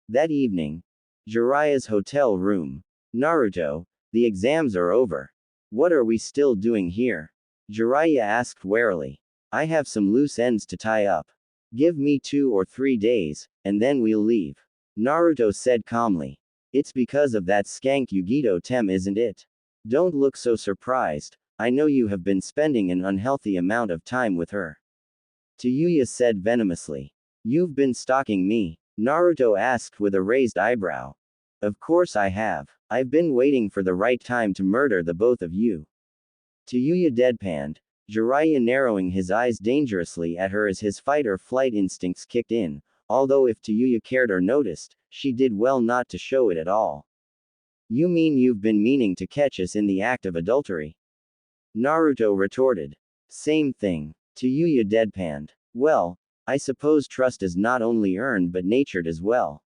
That evening, Jiraiya's hotel room. Naruto, the exams are over. What are we still doing here? Jiraiya asked warily. I have some loose ends to tie up. Give me 2 or 3 days, and then we'll leave. Naruto said calmly. It's because of that skank Yugito Tem, isn't it? Don't look so surprised, I know you have been spending an unhealthy amount of time with her. Tayuya said venomously. You've been stalking me? Naruto asked with a raised eyebrow. Of course I have. I've been waiting for the right time to murder the both of you. Tayuya deadpanned, Jiraiya narrowing his eyes dangerously at her as his fight or flight instincts kicked in, although if Tayuya cared or noticed, she did well not to show it at all. You mean you've been meaning to catch us in the act of adultery? Naruto retorted. Same thing. Tayuya deadpanned. Well, I suppose trust is not only earned but natured as well.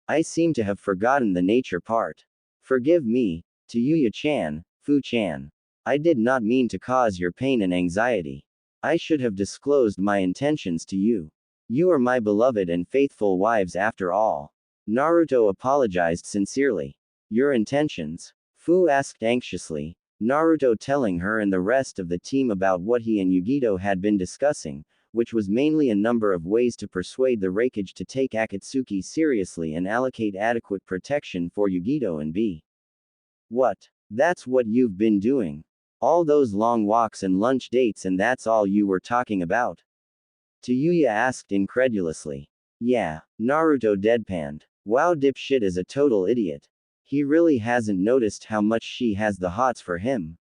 I seem to have forgotten the nature part. Forgive me, Tayuya-chan, Fu-chan. I did not mean to cause your pain and anxiety. I should have disclosed my intentions to you. You are my beloved and faithful wives after all. Naruto apologized sincerely. Your intentions? Fu asked anxiously, Naruto telling her and the rest of the team about what he and Yugito had been discussing, which was mainly a number of ways to persuade the Raikage to take Akatsuki seriously and allocate adequate protection for Yugito and B. What? That's what you've been doing? All those long walks and lunch dates and that's all you were talking about? Tayuya asked incredulously. Yeah, Naruto deadpanned. Wow, dipshit is a total idiot. He really hasn't noticed how much she has the hots for him.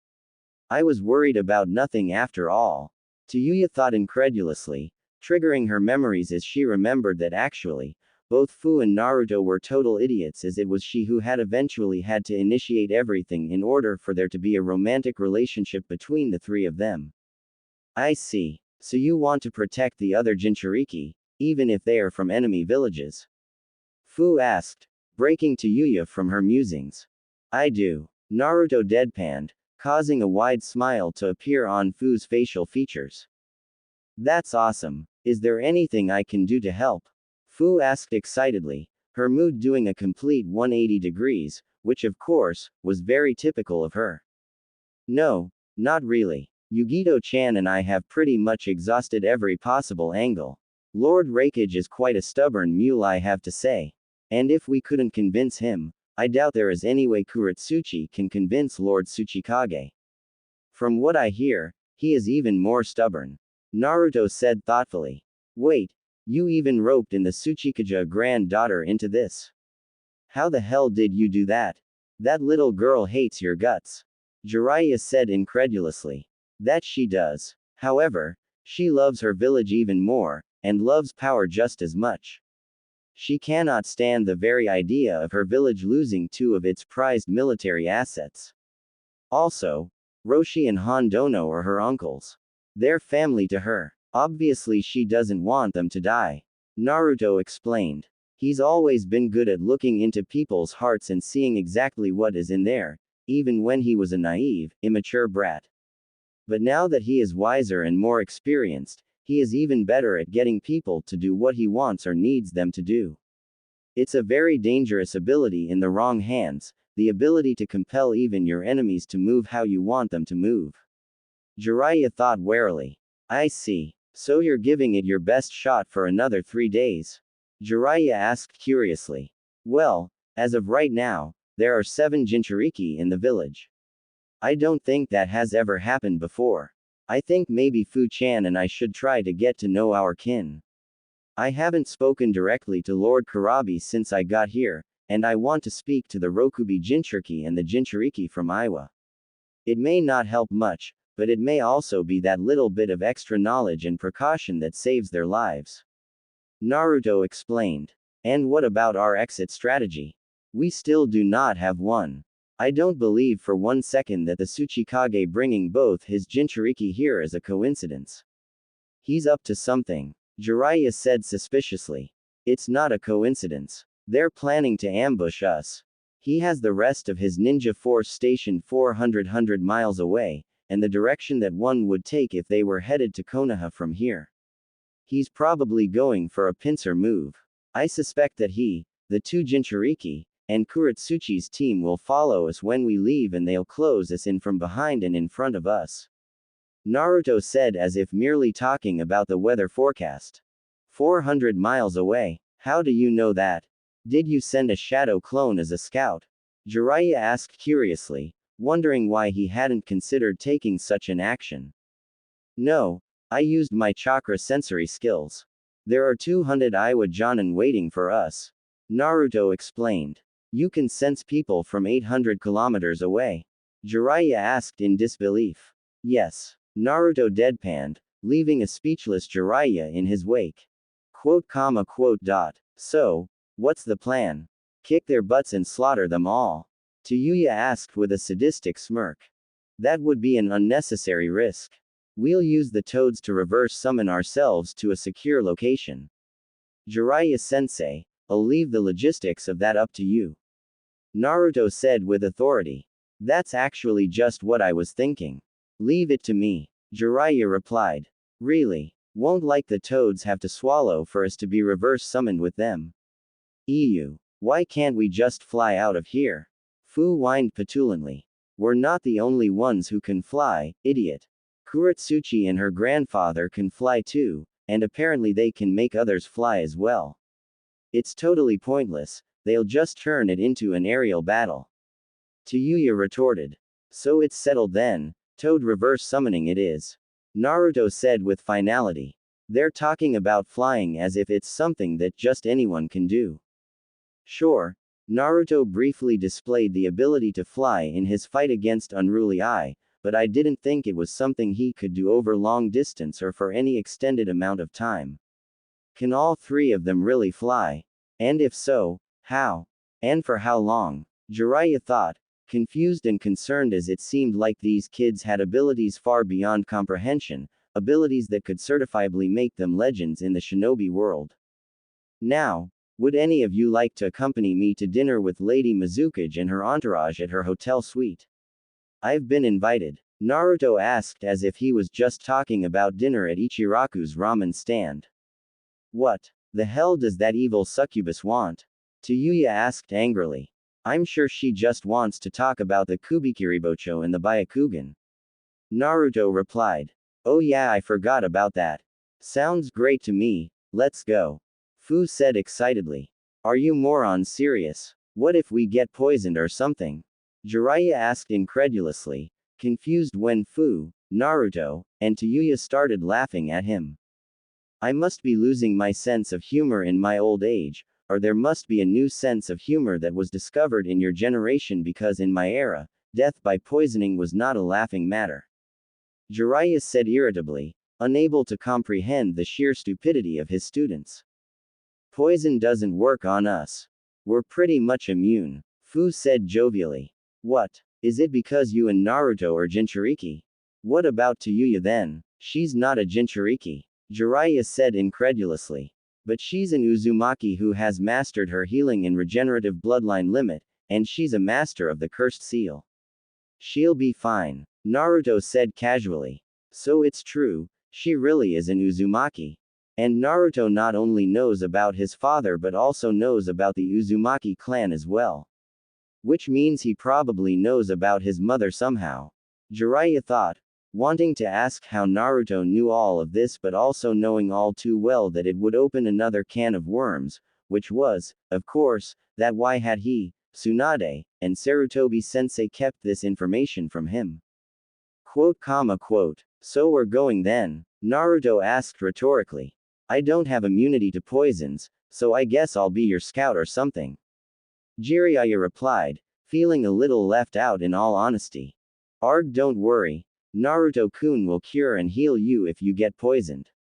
I was worried about nothing after all. Tayuya thought incredulously, triggering her memories as she remembered that actually, Both Fu and Naruto were total idiots, as it was she who had eventually had to initiate everything in order for there to be a romantic relationship between the three of them. I see. So you want to protect the other Jinchuriki, even if they are from enemy villages? Fu asked, breaking Tayuya from her musings. I do. Naruto deadpanned, causing a wide smile to appear on Fu's facial features. That's awesome. Is there anything I can do to help? Fu asked excitedly, her mood doing a complete 180 degrees, which of course, was very typical of her. No, not really. Yugito-chan and I have pretty much exhausted every possible angle. Lord Raikage is quite a stubborn mule, I have to say. And if we couldn't convince him, I doubt there is any way Kuretsuchi can convince Lord Tsuchikage. From what I hear, he is even more stubborn. Naruto said thoughtfully. Wait, you even roped in the Tsuchikage granddaughter into this? How the hell did you do that? That little girl hates your guts. Jiraiya said incredulously. That she does. However, she loves her village even more, and loves power just as much. She cannot stand the very idea of her village losing two of its prized military assets. Also, Roshi and Hondono are her uncles. They're family to her. Obviously she doesn't want them to die. Naruto explained. He's always been good at looking into people's hearts and seeing exactly what is in there, even when he was a naive, immature brat. But now that he is wiser and more experienced, he is even better at getting people to do what he wants or needs them to do. It's a very dangerous ability in the wrong hands, the ability to compel even your enemies to move how you want them to move. Jiraiya thought warily. I see. So you're giving it your best shot for another 3 days? Jiraiya asked curiously. Well, as of right now, there are 7 Jinchuriki in the village. I don't think that has ever happened before. I think maybe Fu-chan and I should try to get to know our kin. I haven't spoken directly to Lord Kurabi since I got here, and I want to speak to the Rokubi Jinchuriki and the Jinchuriki from Iwa. It may not help much, but it may also be that little bit of extra knowledge and precaution that saves their lives. Naruto explained. And what about our exit strategy? We still do not have one. I don't believe for 1 second that the Tsuchikage bringing both his Jinchuriki here is a coincidence. He's up to something, Jiraiya said suspiciously. It's not a coincidence. They're planning to ambush us. He has the rest of his ninja force stationed 400 miles away, and the direction that one would take if they were headed to Konoha from here. He's probably going for a pincer move. I suspect that he, the 2 Jinchuriki, and Kuretsuchi's team will follow us when we leave and they'll close us in from behind and in front of us. Naruto said as if merely talking about the weather forecast. 400 miles away. How do you know that? Did you send a shadow clone as a scout? Jiraiya asked curiously, wondering why he hadn't considered taking such an action. No, I used my chakra sensory skills. There are 200 Iwa Jonin waiting for us. Naruto explained. You can sense people from 800 kilometers away? Jiraiya asked in disbelief. Yes. Naruto deadpanned, leaving a speechless Jiraiya in his wake. Quote. So, what's the plan? Kick their butts and slaughter them all? Tayuya asked with a sadistic smirk. That would be an unnecessary risk. We'll use the toads to reverse summon ourselves to a secure location. Jiraiya-sensei, I'll leave the logistics of that up to you. Naruto said with authority. That's actually just what I was thinking. Leave it to me. Jiraiya replied. Really? Won't like the toads have to swallow for us to be reverse summoned with them? EU. Why can't we just fly out of here? Fu whined petulantly. We're not the only ones who can fly, idiot. Kuretsuchi and her grandfather can fly too, and apparently they can make others fly as well. It's totally pointless, they'll just turn it into an aerial battle. Tayuya retorted. So it's settled then, toad reverse summoning it is. Naruto said with finality. They're talking about flying as if it's something that just anyone can do. Sure, Naruto briefly displayed the ability to fly in his fight against Unruly Eye, but I didn't think it was something he could do over long distance or for any extended amount of time. Can all 3 of them really fly? And if so, how? And for how long? Jiraiya thought, confused and concerned as it seemed like these kids had abilities far beyond comprehension, abilities that could certifiably make them legends in the shinobi world. Now, would any of you like to accompany me to dinner with Lady Mizukage and her entourage at her hotel suite? I've been invited. Naruto asked as if he was just talking about dinner at Ichiraku's ramen stand. What the hell does that evil succubus want? Tayuya asked angrily. I'm sure she just wants to talk about the Kubikiribocho and the Byakugan. Naruto replied. Oh yeah, I forgot about that. Sounds great to me, let's go. Fu said excitedly. Are you morons serious? What if we get poisoned or something? Jiraiya asked incredulously, confused when Fu, Naruto, and Tayuya started laughing at him. I must be losing my sense of humor in my old age, or there must be a new sense of humor that was discovered in your generation because in my era, death by poisoning was not a laughing matter. Jiraiya said irritably, unable to comprehend the sheer stupidity of his students. Poison doesn't work on us. We're pretty much immune, Fu said jovially. What? Is it because you and Naruto are Jinchuriki? What about Tayuya then? She's not a Jinchuriki. Jiraiya said incredulously. But she's an Uzumaki who has mastered her healing and regenerative bloodline limit, and she's a master of the cursed seal. She'll be fine, Naruto said casually. So it's true, she really is an Uzumaki. And Naruto not only knows about his father but also knows about the Uzumaki clan as well. Which means he probably knows about his mother somehow. Jiraiya thought, wanting to ask how Naruto knew all of this but also knowing all too well that it would open another can of worms, which was, of course, that why had he, Tsunade, and Sarutobi-sensei kept this information from him? Quote. So we're going then? Naruto asked rhetorically. I don't have immunity to poisons, so I guess I'll be your scout or something. Jiraiya replied, feeling a little left out in all honesty. Arg, don't worry. Naruto-kun will cure and heal you if you get poisoned.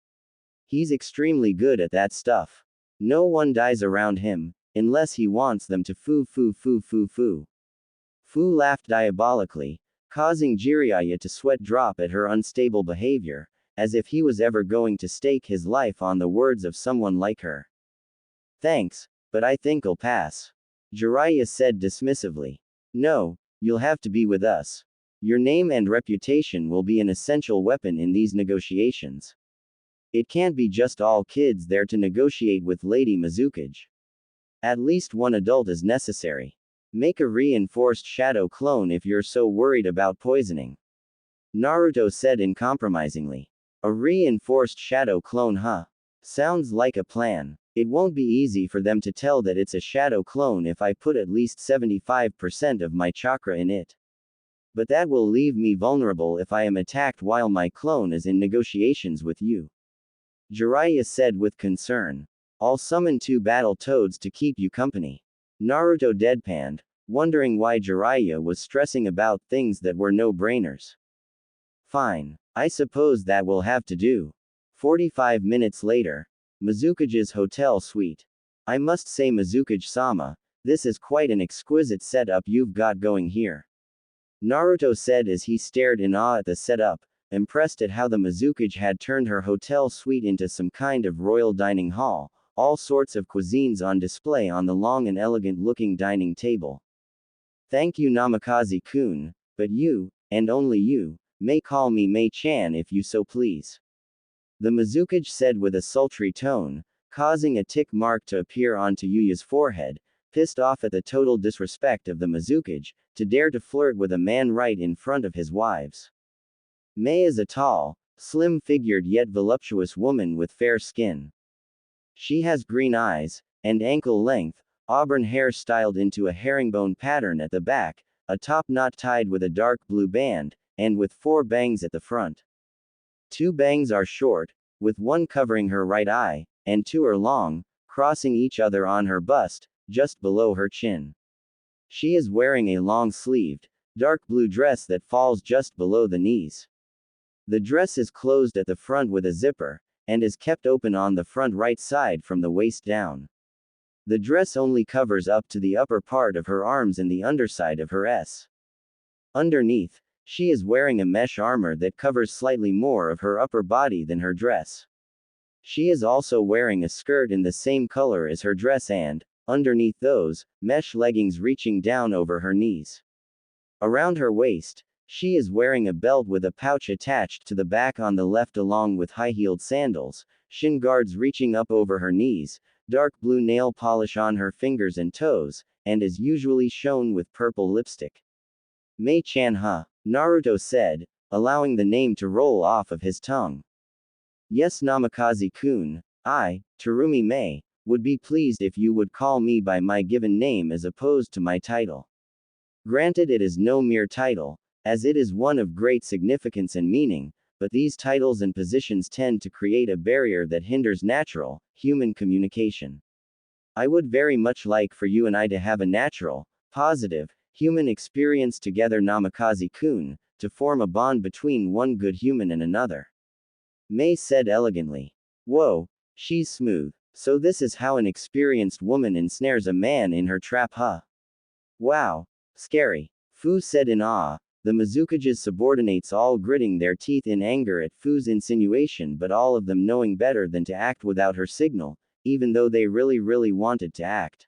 He's extremely good at that stuff. No one dies around him, unless he wants them to Fu. Fu laughed diabolically, causing Jiraiya to sweat drop at her unstable behavior, as if he was ever going to stake his life on the words of someone like her. Thanks, but I think I'll pass. Jiraiya said dismissively. No, you'll have to be with us. Your name and reputation will be an essential weapon in these negotiations. It can't be just all kids there to negotiate with Lady Mizukage. At least one adult is necessary. Make a reinforced shadow clone if you're so worried about poisoning. Naruto said uncompromisingly. A reinforced shadow clone, huh? Sounds like a plan. It won't be easy for them to tell that it's a shadow clone if I put at least 75% of my chakra in it. But that will leave me vulnerable if I am attacked while my clone is in negotiations with you. Jiraiya said with concern. I'll summon 2 battle toads to keep you company. Naruto deadpanned, wondering why Jiraiya was stressing about things that were no-brainers. Fine. I suppose that will have to do. 45 minutes later. Mizukage's hotel suite. I must say Mizukage-sama, this is quite an exquisite setup you've got going here. Naruto said as he stared in awe at the setup, impressed at how the Mizukage had turned her hotel suite into some kind of royal dining hall, all sorts of cuisines on display on the long and elegant-looking dining table. Thank you Namikaze-kun, but you, and only you, may call me Mei-chan if you so please. The Mizukage said with a sultry tone, causing a tick mark to appear on Tayuya's forehead, pissed off at the total disrespect of the Mizukage, to dare to flirt with a man right in front of his wives. Mei is a tall, slim-figured yet voluptuous woman with fair skin. She has green eyes, and ankle-length, auburn hair styled into a herringbone pattern at the back, a top knot tied with a dark blue band, and with 4 bangs at the front. 2 bangs are short, with one covering her right eye, and 2 are long, crossing each other on her bust, just below her chin. She is wearing a long-sleeved, dark blue dress that falls just below the knees. The dress is closed at the front with a zipper, and is kept open on the front right side from the waist down. The dress only covers up to the upper part of her arms and the underside of her s. Underneath, she is wearing a mesh armor that covers slightly more of her upper body than her dress. She is also wearing a skirt in the same color as her dress and, underneath those, mesh leggings reaching down over her knees. Around her waist, she is wearing a belt with a pouch attached to the back on the left along with high-heeled sandals, shin guards reaching up over her knees, dark blue nail polish on her fingers and toes, and is usually shown with purple lipstick. Mei-chan huh? Naruto said, allowing the name to roll off of his tongue. Yes, Namikaze-kun, I, Terumi Mei, would be pleased if you would call me by my given name as opposed to my title. Granted, it is no mere title, as it is one of great significance and meaning, but these titles and positions tend to create a barrier that hinders natural, human communication. I would very much like for you and I to have a natural, positive, human experience together, Namikaze-kun, to form a bond between one good human and another. Mei said elegantly. Whoa, she's smooth. So this is how an experienced woman ensnares a man in her trap, huh? Wow. Scary. Fu said in awe, the Mizukage's subordinates all gritting their teeth in anger at Fu's insinuation, but all of them knowing better than to act without her signal, even though they really wanted to act.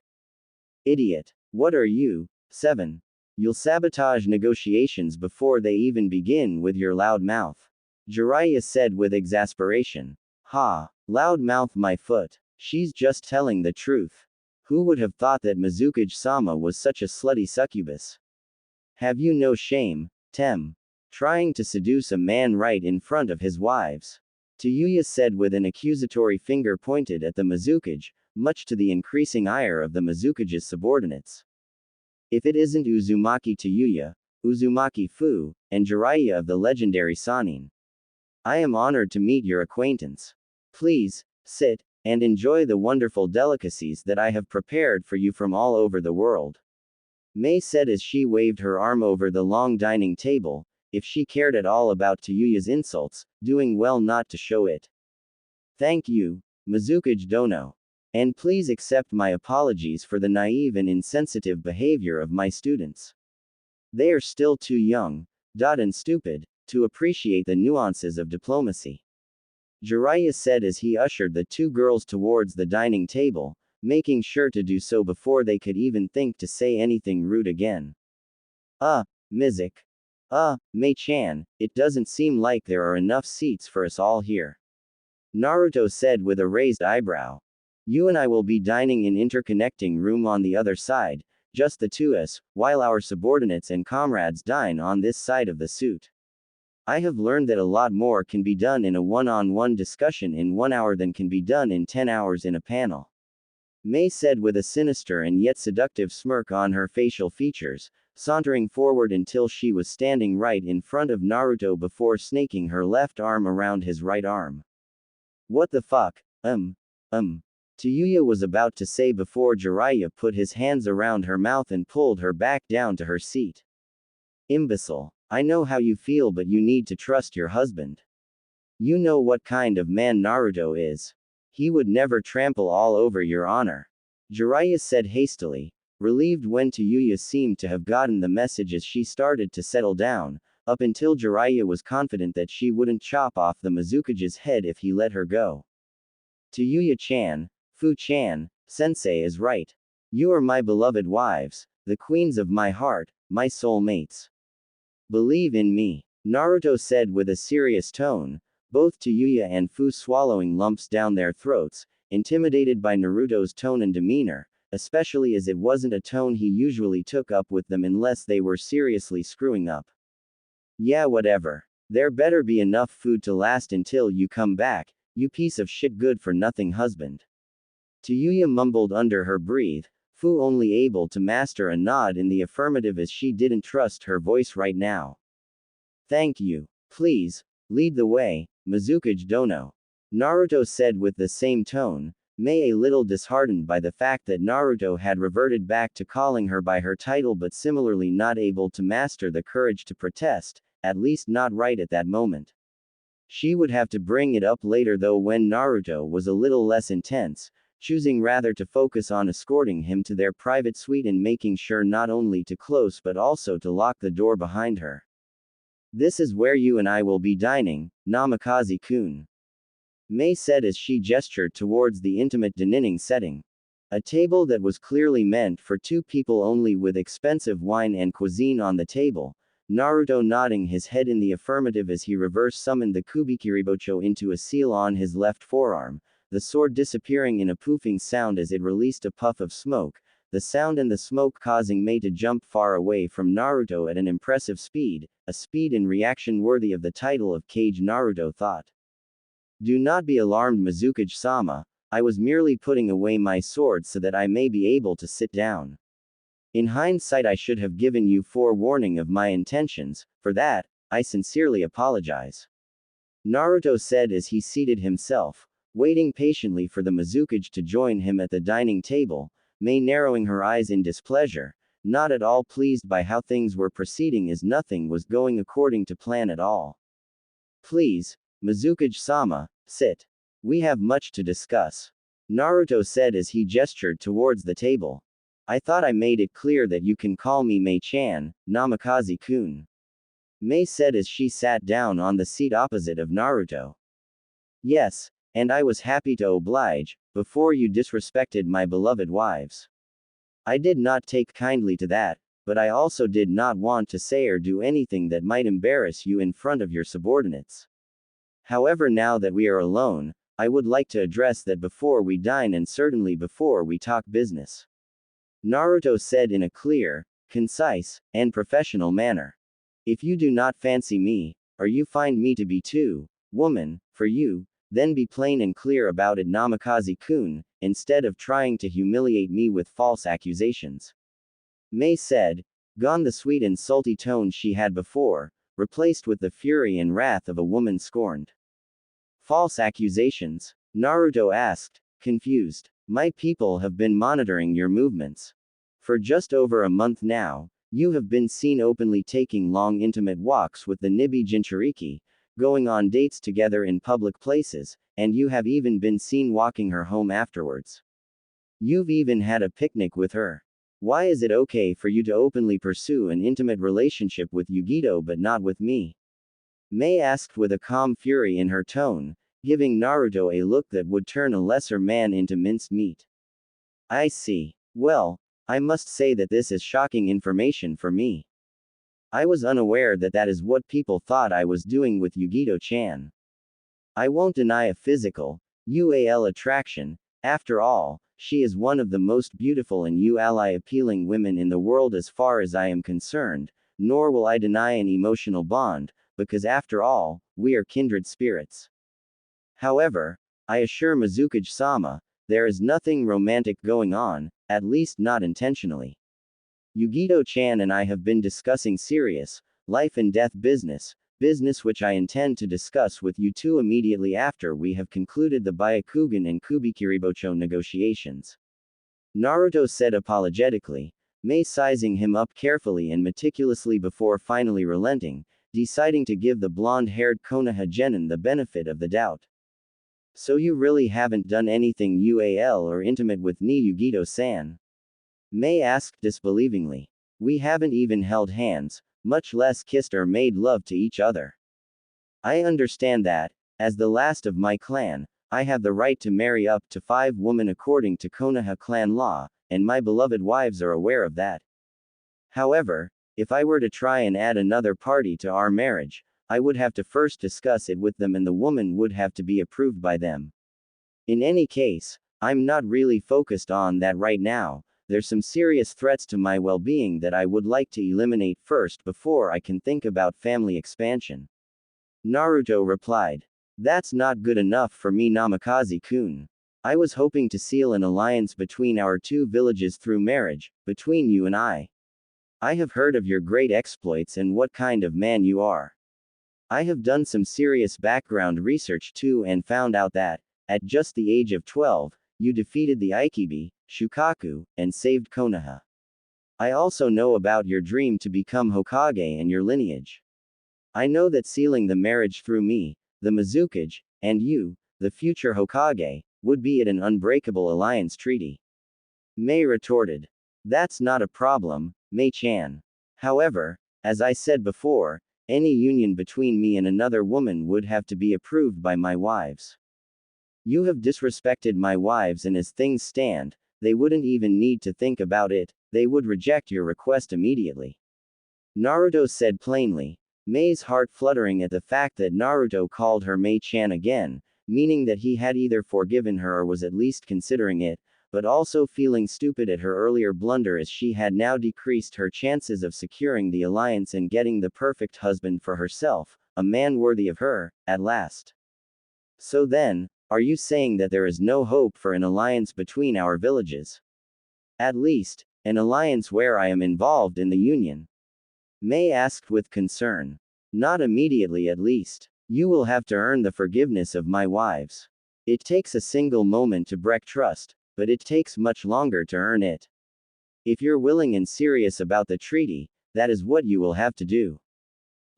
Idiot. What are you? 7. You'll sabotage negotiations before they even begin with your loud mouth. Jiraiya said with exasperation. Ha. Loud mouth my foot. She's just telling the truth. Who would have thought that Mizukage-sama was such a slutty succubus? Have you no shame, Tem? Trying to seduce a man right in front of his wives. Tayuya said with an accusatory finger pointed at the Mizukage, much to the increasing ire of the Mizukage's subordinates. If it isn't Uzumaki Tayuya, Uzumaki Fu, and Jiraiya of the legendary Sannin. I am honored to meet your acquaintance. Please, sit, and enjoy the wonderful delicacies that I have prepared for you from all over the world. Mei said as she waved her arm over the long dining table, if she cared at all about Tayuya's insults, doing well not to show it. Thank you, Mizukage Dono. And please accept my apologies for the naive and insensitive behavior of my students. They are still too young, and stupid, to appreciate the nuances of diplomacy. Jiraiya said as he ushered the two girls towards the dining table, making sure to do so before they could even think to say anything rude again. Mizik. Mei-chan, it doesn't seem like there are enough seats for us all here. Naruto said with a raised eyebrow. You and I will be dining in interconnecting room on the other side, just the two us, while our subordinates and comrades dine on this side of the suite. I have learned that a lot more can be done in a one-on-one discussion in 1 hour than can be done in 10 hours in a panel. Mei said with a sinister and yet seductive smirk on her facial features, sauntering forward until she was standing right in front of Naruto before snaking her left arm around his right arm. What the fuck? Tayuya was about to say before Jiraiya put his hands around her mouth and pulled her back down to her seat. Imbecile. I know how you feel, but you need to trust your husband. You know what kind of man Naruto is. He would never trample all over your honor. Jiraiya said hastily, relieved when Tayuya seemed to have gotten the message as she started to settle down, up until Jiraiya was confident that she wouldn't chop off the Mizukage's head if he let her go. Tayuya-chan, Fu-chan, sensei is right. You are my beloved wives, the queens of my heart, my soulmates. Believe in me, Naruto said with a serious tone, both Tayuya and Fu swallowing lumps down their throats, intimidated by Naruto's tone and demeanor, especially as it wasn't a tone he usually took up with them unless they were seriously screwing up. Yeah, whatever. There better be enough food to last until you come back, you piece of shit good-for-nothing husband. Tayuya mumbled under her breath, Fu only able to master a nod in the affirmative as she didn't trust her voice right now. Thank you. Please, lead the way, Mizukage Dono. Naruto said with the same tone, Mei a little disheartened by the fact that Naruto had reverted back to calling her by her title but similarly not able to master the courage to protest, at least not right at that moment. She would have to bring it up later though when Naruto was a little less intense. choosing rather to focus on escorting him to their private suite and making sure not only to close but also to lock the door behind her. This is where you and I will be dining, Namikaze-kun, Mei said as she gestured towards the intimate dining setting. A table that was clearly meant for two people only with expensive wine and cuisine on the table, Naruto nodding his head in the affirmative as he reverse summoned the Kubikiribocho into a seal on his left forearm, the sword disappearing in a poofing sound as it released a puff of smoke, the sound and the smoke causing Mei to jump far away from Naruto at an impressive speed, a speed and reaction worthy of the title of Kage Naruto thought. Do not be alarmed, Mizukage-sama, I was merely putting away my sword so that I may be able to sit down. In hindsight I should have given you forewarning of my intentions, for that, I sincerely apologize. Naruto said as he seated himself, waiting patiently for the Mizukage to join him at the dining table, Mei narrowing her eyes in displeasure, not at all pleased by how things were proceeding as nothing was going according to plan at all. Please, Mizukage-sama, sit. We have much to discuss. Naruto said as he gestured towards the table. I thought I made it clear that you can call me Mei-chan, Namikaze-kun, Mei said as she sat down on the seat opposite of Naruto. Yes, and I was happy to oblige, before you disrespected my beloved wives. I did not take kindly to that, but I also did not want to say or do anything that might embarrass you in front of your subordinates. However, now that we are alone, I would like to address that before we dine and certainly before we talk business. Naruto said in a clear, concise, and professional manner. If you do not fancy me, or you find me to be too woman for you, then be plain and clear about it, Namikaze-kun, instead of trying to humiliate me with false accusations. Mei said, gone the sweet and salty tone she had before, replaced with the fury and wrath of a woman scorned. False accusations? Naruto asked, confused. My people have been monitoring your movements. For just over a month now, you have been seen openly taking long intimate walks with the Nibi Jinchuriki, going on dates together in public places, and you have even been seen walking her home afterwards. You've even had a picnic with her. Why is it okay for you to openly pursue an intimate relationship with Yugito but not with me? Mei asked with a calm fury in her tone, giving Naruto a look that would turn a lesser man into minced meat. I see. Well, I must say that this is shocking information for me. I was unaware that that is what people thought I was doing with Yugito-chan. I won't deny a physical, UAL attraction, after all, she is one of the most beautiful and UAL appealing women in the world as far as I am concerned, nor will I deny an emotional bond, because after all, we are kindred spirits. However, I assure Mizukage-sama, there is nothing romantic going on, at least not intentionally. Yugito-chan and I have been discussing serious, life and death business which I intend to discuss with you two immediately after we have concluded the Byakugan and Kubikiribocho negotiations. Naruto said apologetically, Mei sizing him up carefully and meticulously before finally relenting, deciding to give the blonde-haired Konoha genin the benefit of the doubt. So you really haven't done anything UAL or intimate with ni Yugito-san? Mei asked disbelievingly. We haven't even held hands, much less kissed or made love to each other. I understand that, as the last of my clan, I have the right to marry up to 5 women according to Konoha clan law, and my beloved wives are aware of that. However, if I were to try and add another party to our marriage, I would have to first discuss it with them and the woman would have to be approved by them. In any case, I'm not really focused on that right now. There's some serious threats to my well-being that I would like to eliminate first before I can think about family expansion. Naruto replied. That's not good enough for me, Namikaze-kun. I was hoping to seal an alliance between our two villages through marriage, between you and I. I have heard of your great exploits and what kind of man you are. I have done some serious background research too and found out that, at just the age of 12, you defeated the Ikibi, Shukaku, and saved Konoha. I also know about your dream to become Hokage and your lineage. I know that sealing the marriage through me, the Mizukage, and you, the future Hokage, would be it an unbreakable alliance treaty. Mei retorted. That's not a problem, Mei-chan. However, as I said before, any union between me and another woman would have to be approved by my wives. You have disrespected my wives, and as things stand, they wouldn't even need to think about it, they would reject your request immediately. Naruto said plainly, Mei's heart fluttering at the fact that Naruto called her Mei-chan again, meaning that he had either forgiven her or was at least considering it, but also feeling stupid at her earlier blunder as she had now decreased her chances of securing the alliance and getting the perfect husband for herself, a man worthy of her, at last. So then, are you saying that there is no hope for an alliance between our villages? At least, an alliance where I am involved in the union? Mei asked with concern. Not immediately, at least. You will have to earn the forgiveness of my wives. It takes a single moment to break trust, but it takes much longer to earn it. If you're willing and serious about the treaty, that is what you will have to do.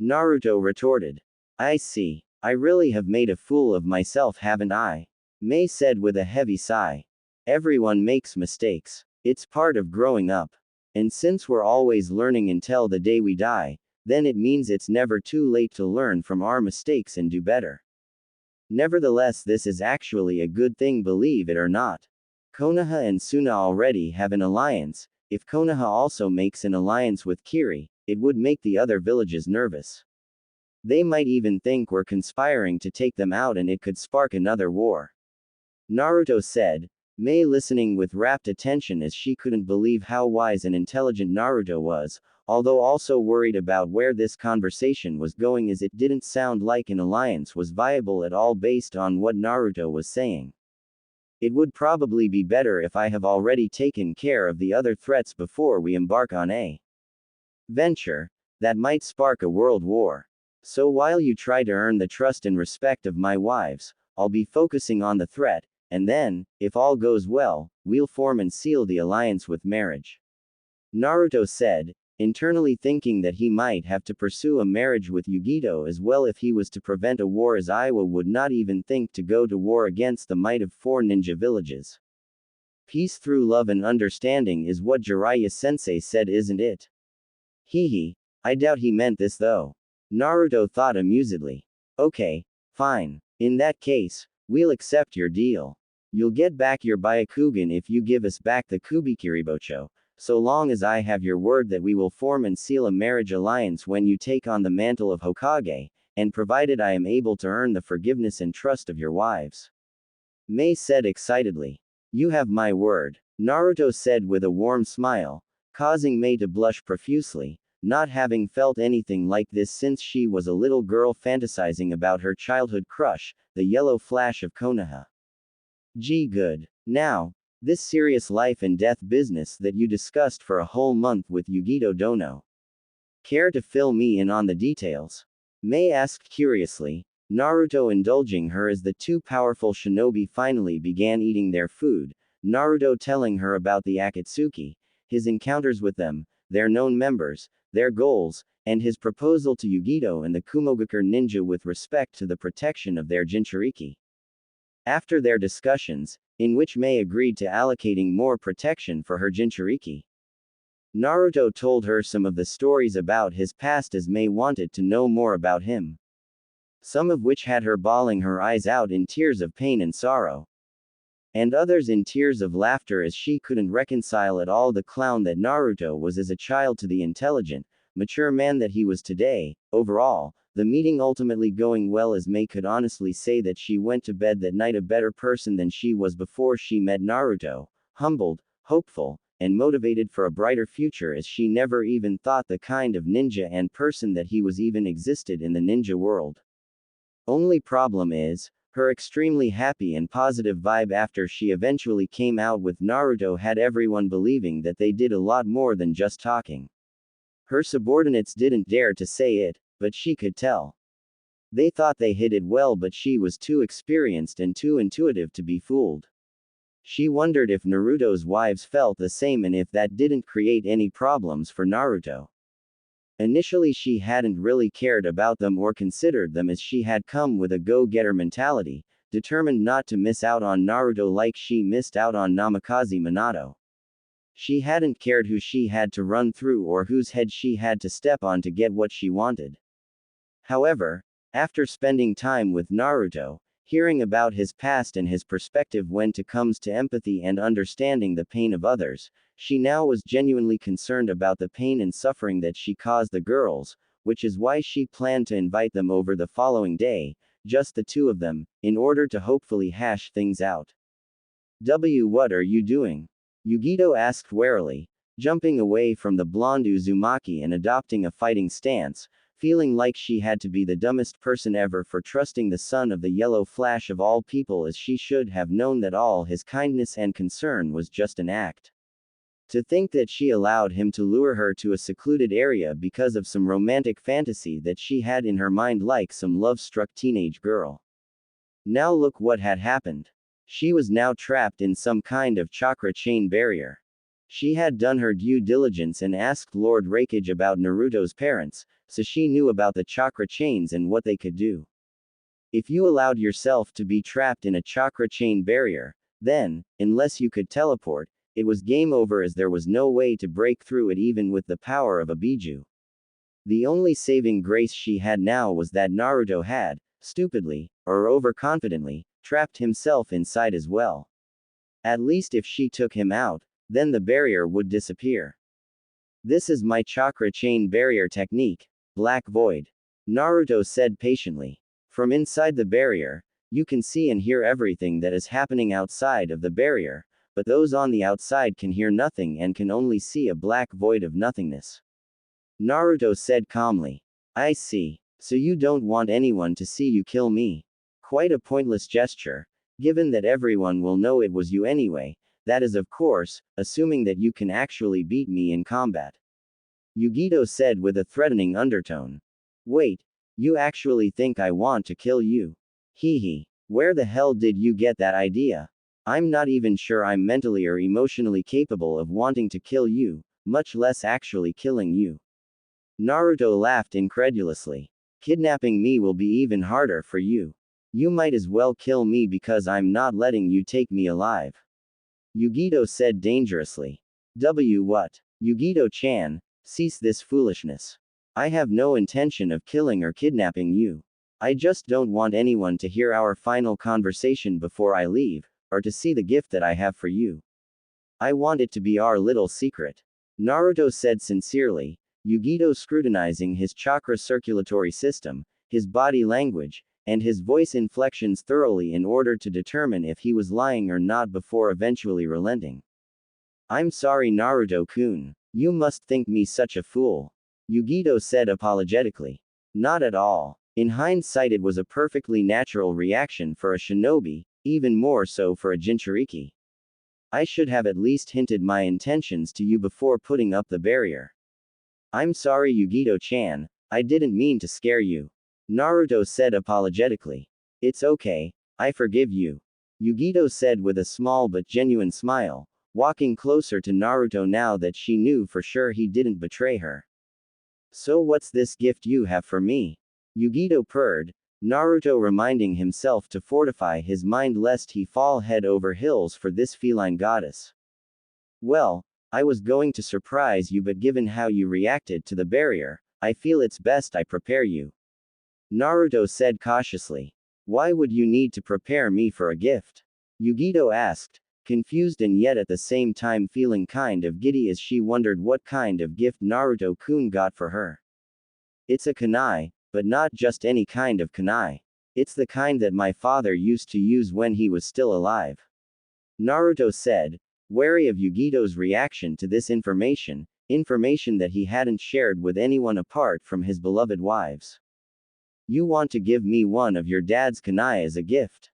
Naruto retorted. I see. I really have made a fool of myself, haven't I? Mei said with a heavy sigh. Everyone makes mistakes. It's part of growing up. And since we're always learning until the day we die, then it means it's never too late to learn from our mistakes and do better. Nevertheless, this is actually a good thing, believe it or not. Konoha and Suna already have an alliance. If Konoha also makes an alliance with Kiri, it would make the other villages nervous. They might even think we're conspiring to take them out, and it could spark another war. Naruto said, Mei listening with rapt attention as she couldn't believe how wise and intelligent Naruto was, although also worried about where this conversation was going, as it didn't sound like an alliance was viable at all based on what Naruto was saying. It would probably be better if I have already taken care of the other threats before we embark on a venture that might spark a world war. So while you try to earn the trust and respect of my wives, I'll be focusing on the threat, and then, if all goes well, we'll form and seal the alliance with marriage. Naruto said, internally thinking that he might have to pursue a marriage with Yugito as well if he was to prevent a war, as Iwa would not even think to go to war against the might of 4 ninja villages. Peace through love and understanding is what Jiraiya-sensei said, isn't it? Hehe. I doubt he meant this though. Naruto thought amusedly. Okay, fine. In that case, we'll accept your deal. You'll get back your Byakugan if you give us back the Kubikiribocho, so long as I have your word that we will form and seal a marriage alliance when you take on the mantle of Hokage, and provided I am able to earn the forgiveness and trust of your wives. Mei said excitedly. You have my word, Naruto said with a warm smile, causing Mei to blush profusely, not having felt anything like this since she was a little girl fantasizing about her childhood crush, the yellow flash of Konoha. Gee, good. Now, this serious life and death business that you discussed for a whole month with Yugito Dono. Care to fill me in on the details? Mei asked curiously, Naruto indulging her as the two powerful shinobi finally began eating their food, Naruto telling her about the Akatsuki, his encounters with them, their known members, their goals, and his proposal to Yugito and the Kumogakure ninja with respect to the protection of their Jinchuriki. After their discussions, in which Mei agreed to allocating more protection for her Jinchuriki, Naruto told her some of the stories about his past as Mei wanted to know more about him. Some of which had her bawling her eyes out in tears of pain and sorrow. And others in tears of laughter as she couldn't reconcile at all the clown that Naruto was as a child to the intelligent, mature man that he was today. Overall, the meeting ultimately going well, as Mei could honestly say that she went to bed that night a better person than she was before she met Naruto, humbled, hopeful, and motivated for a brighter future, as she never even thought the kind of ninja and person that he was even existed in the ninja world. Only problem is, her extremely happy and positive vibe after she eventually came out with Naruto had everyone believing that they did a lot more than just talking. Her subordinates didn't dare to say it, but she could tell. They thought they hid it well, but she was too experienced and too intuitive to be fooled. She wondered if Naruto's wives felt the same and if that didn't create any problems for Naruto. Initially she hadn't really cared about them or considered them, as she had come with a go-getter mentality, determined not to miss out on Naruto like she missed out on Namikaze Minato. She hadn't cared who she had to run through or whose head she had to step on to get what she wanted. However, after spending time with Naruto, hearing about his past and his perspective when it comes to empathy and understanding the pain of others, she now was genuinely concerned about the pain and suffering that she caused the girls, which is why she planned to invite them over the following day, just the two of them, in order to hopefully hash things out. What are you doing? Yugito asked warily, jumping away from the blonde Uzumaki and adopting a fighting stance, feeling like she had to be the dumbest person ever for trusting the son of the yellow flash of all people, as she should have known that all his kindness and concern was just an act. To think that she allowed him to lure her to a secluded area because of some romantic fantasy that she had in her mind like some love-struck teenage girl. Now look what had happened. She was now trapped in some kind of chakra chain barrier. She had done her due diligence and asked Lord Raikage about Naruto's parents, so she knew about the chakra chains and what they could do. If you allowed yourself to be trapped in a chakra chain barrier, then, unless you could teleport, it was game over, as there was no way to break through it even with the power of a Biju. The only saving grace she had now was that Naruto had, stupidly, or overconfidently, trapped himself inside as well. At least if she took him out, then the barrier would disappear. This is my chakra chain barrier technique, Black Void. Naruto said patiently. From inside the barrier, you can see and hear everything that is happening outside of the barrier, but those on the outside can hear nothing and can only see a black void of nothingness. Naruto said calmly. I see. So you don't want anyone to see you kill me. Quite a pointless gesture, given that everyone will know it was you anyway, that is of course, assuming that you can actually beat me in combat. Yugito said with a threatening undertone. Wait, you actually think I want to kill you? Hee. Where the hell did you get that idea? I'm not even sure I'm mentally or emotionally capable of wanting to kill you, much less actually killing you. Naruto laughed incredulously. Kidnapping me will be even harder for you. You might as well kill me because I'm not letting you take me alive. Yugito said dangerously. What? Yugito-chan, cease this foolishness. I have no intention of killing or kidnapping you. I just don't want anyone to hear our final conversation before I leave, or to see the gift that I have for you. I want it to be our little secret. Naruto said sincerely, Yugito scrutinizing his chakra circulatory system, his body language, and his voice inflections thoroughly in order to determine if he was lying or not before eventually relenting. I'm sorry, Naruto-kun. You must think me such a fool. Yugito said apologetically. Not at all. In hindsight, it was a perfectly natural reaction for a shinobi, even more so for a Jinchuriki. I should have at least hinted my intentions to you before putting up the barrier. I'm sorry, Yugito-chan, I didn't mean to scare you. Naruto said apologetically. It's okay, I forgive you. Yugito said with a small but genuine smile, walking closer to Naruto now that she knew for sure he didn't betray her. So what's this gift you have for me? Yugito purred, Naruto reminding himself to fortify his mind lest he fall head over heels for this feline goddess. Well, I was going to surprise you, but given how you reacted to the barrier, I feel it's best I prepare you. Naruto said cautiously. Why would you need to prepare me for a gift? Yugito asked, confused and yet at the same time feeling kind of giddy as she wondered what kind of gift Naruto-kun got for her. It's a kunai, but not just any kind of kunai. It's the kind that my father used to use when he was still alive. Naruto said, wary of Yugito's reaction to this information that he hadn't shared with anyone apart from his beloved wives. You want to give me one of your dad's kunai as a gift?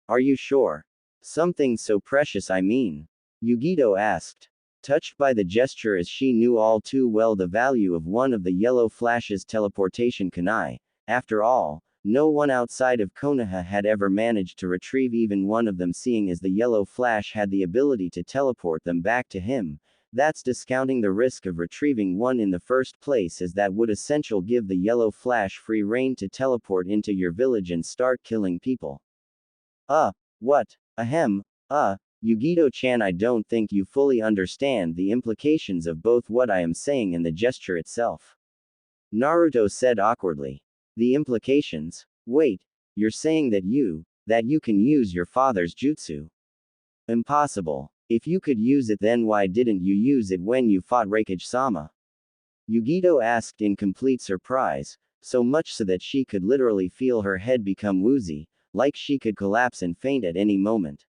Are you sure? Something so precious, I mean. Yugito asked, touched by the gesture as she knew all too well the value of one of the Yellow Flash's teleportation kunai. After all, no one outside of Konoha had ever managed to retrieve even one of them, seeing as the Yellow Flash had the ability to teleport them back to him, That's discounting the risk of retrieving one in the first place, as that would essentially give the yellow flash free rein to teleport into your village and start killing people. What? Ahem, Yugito-chan, I don't think you fully understand the implications of both what I am saying and the gesture itself. Naruto said awkwardly. The implications? Wait, you're saying that you can use your father's jutsu? Impossible. If you could use it, then why didn't you use it when you fought Raikage-sama? Yugito asked in complete surprise, so much so that she could literally feel her head become woozy, like she could collapse and faint at any moment.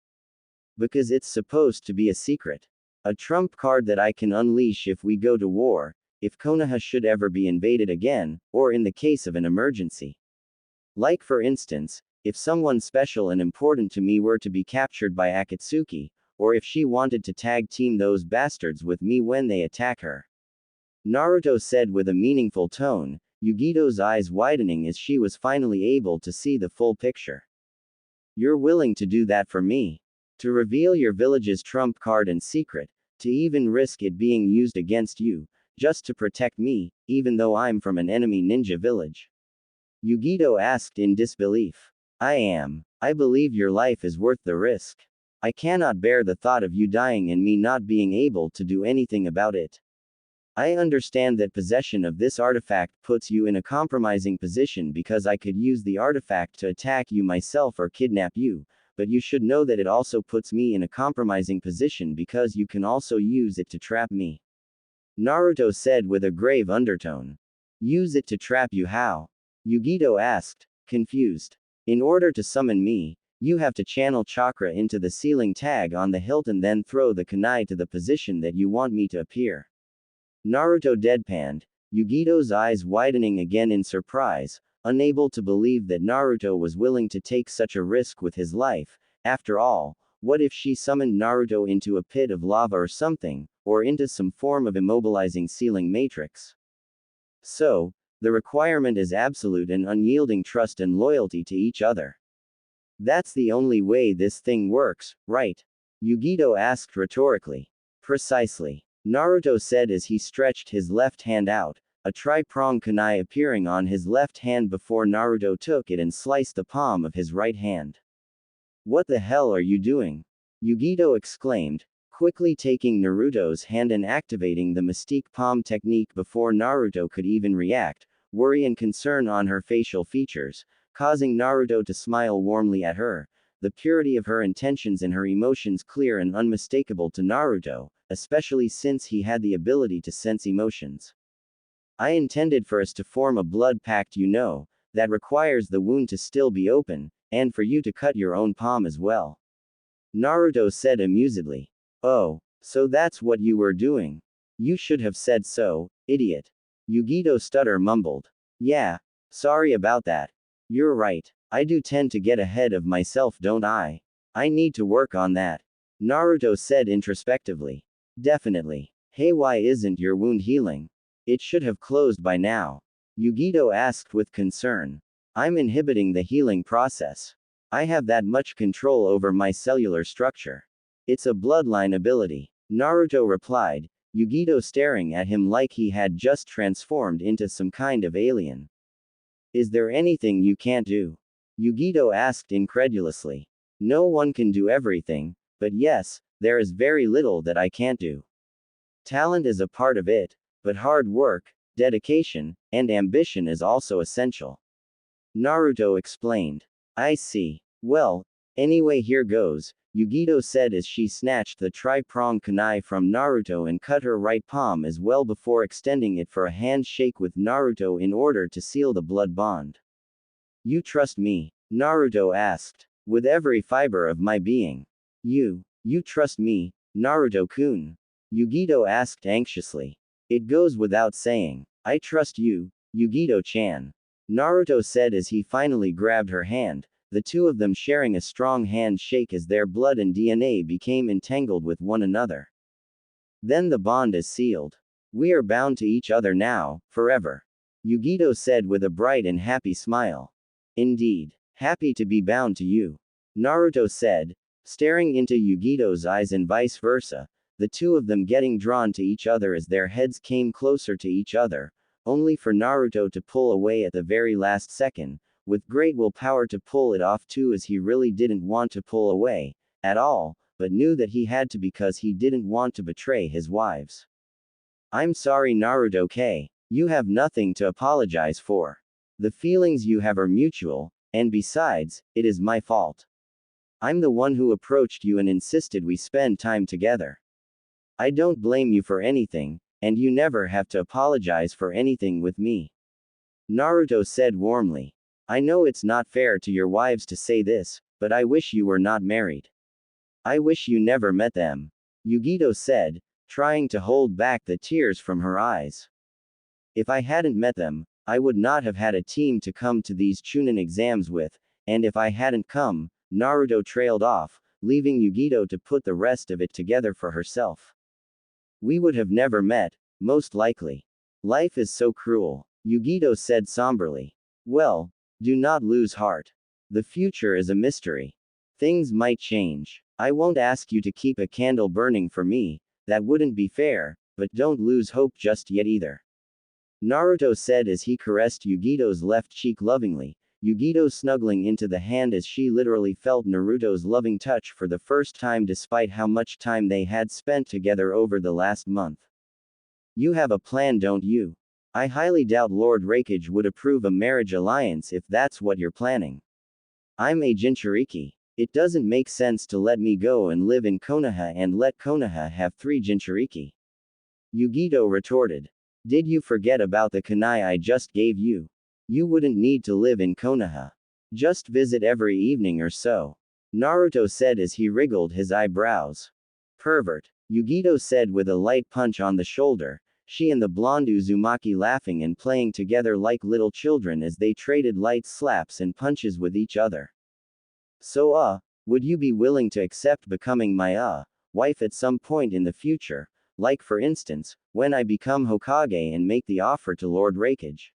Because it's supposed to be a secret. A trump card that I can unleash if we go to war, if Konoha should ever be invaded again, or in the case of an emergency. Like for instance, if someone special and important to me were to be captured by Akatsuki, or if she wanted to tag team those bastards with me when they attack her. Naruto said with a meaningful tone, Yugito's eyes widening as she was finally able to see the full picture. You're willing to do that for me? To reveal your village's trump card in secret, to even risk it being used against you, just to protect me, even though I'm from an enemy ninja village? Yugito asked in disbelief. I believe your life is worth the risk. I cannot bear the thought of you dying and me not being able to do anything about it. I understand that possession of this artifact puts you in a compromising position because I could use the artifact to attack you myself or kidnap you, but you should know that it also puts me in a compromising position because you can also use it to trap me. Naruto said with a grave undertone. Use it to trap you how? Yugito asked, confused. In order to summon me, you have to channel chakra into the ceiling tag on the hilt and then throw the kunai to the position that you want me to appear. Naruto deadpanned, Yugito's eyes widening again in surprise, unable to believe that Naruto was willing to take such a risk with his life. After all, what if she summoned Naruto into a pit of lava or something, or into some form of immobilizing ceiling matrix? So, the requirement is absolute and unyielding trust and loyalty to each other. That's the only way this thing works, right? Yugito asked rhetorically. Precisely. Naruto said as he stretched his left hand out, a tri-pronged kunai appearing on his left hand before Naruto took it and sliced the palm of his right hand. What the hell are you doing? Yugito exclaimed, quickly taking Naruto's hand and activating the Mystique Palm technique before Naruto could even react, worry and concern on her facial features, causing Naruto to smile warmly at her, the purity of her intentions and her emotions clear and unmistakable to Naruto, especially since he had the ability to sense emotions. I intended for us to form a blood pact, you know, that requires the wound to still be open, and for you to cut your own palm as well. Naruto said amusedly. Oh, so that's what you were doing. You should have said so, idiot. Yugito mumbled. Yeah, sorry about that. You're right. I do tend to get ahead of myself, don't I? I need to work on that. Naruto said introspectively. Definitely. Hey, why isn't your wound healing? It should have closed by now. Yugito asked with concern. I'm inhibiting the healing process. I have that much control over my cellular structure. It's a bloodline ability. Naruto replied, Yugito staring at him like he had just transformed into some kind of alien. Is there anything you can't do? Yugito asked incredulously. No one can do everything, but yes, there is very little that I can't do. Talent is a part of it, but hard work, dedication, and ambition is also essential. Naruto explained. I see. Well, anyway, here goes, Yugito said as she snatched the tri-pronged kunai from Naruto and cut her right palm as well before extending it for a handshake with Naruto in order to seal the blood bond. You trust me? Naruto asked. With every fiber of my being. You trust me, Naruto-kun? Yugito asked anxiously. It goes without saying. I trust you, Yugito-chan. Naruto said as he finally grabbed her hand, the two of them sharing a strong handshake as their blood and DNA became entangled with one another. Then the bond is sealed. We are bound to each other now, forever. Yugito said with a bright and happy smile. Indeed. Happy to be bound to you. Naruto said, staring into Yugito's eyes and vice versa, the two of them getting drawn to each other as their heads came closer to each other, only for Naruto to pull away at the very last second, with great willpower to pull it off too, as he really didn't want to pull away at all, but knew that he had to because he didn't want to betray his wives. I'm sorry, Naruto-K. You have nothing to apologize for. The feelings you have are mutual, and besides, it is my fault. I'm the one who approached you and insisted we spend time together. I don't blame you for anything, and you never have to apologize for anything with me. Naruto said warmly. I know it's not fair to your wives to say this, but I wish you were not married. I wish you never met them. Yugito said, trying to hold back the tears from her eyes. If I hadn't met them, I would not have had a team to come to these Chunin exams with, and if I hadn't come, Naruto trailed off, leaving Yugito to put the rest of it together for herself. We would have never met, most likely. Life is so cruel, Yugito said somberly. Well, do not lose heart. The future is a mystery. Things might change. I won't ask you to keep a candle burning for me, that wouldn't be fair, but don't lose hope just yet either. Naruto said as he caressed Yugito's left cheek lovingly, Yugito snuggling into the hand as she literally felt Naruto's loving touch for the first time despite how much time they had spent together over the last month. You have a plan, don't you? I highly doubt Lord Raikage would approve a marriage alliance if that's what you're planning. I'm a Jinchuriki. It doesn't make sense to let me go and live in Konoha and let Konoha have 3 Jinchuriki. Yugito retorted. Did you forget about the kunai I just gave you? You wouldn't need to live in Konoha. Just visit every evening or so. Naruto said as he wriggled his eyebrows. Pervert. Yugito said with a light punch on the shoulder, she and the blonde Uzumaki laughing and playing together like little children as they traded light slaps and punches with each other. So would you be willing to accept becoming my wife at some point in the future, like for instance, when I become Hokage and make the offer to Lord Raikage?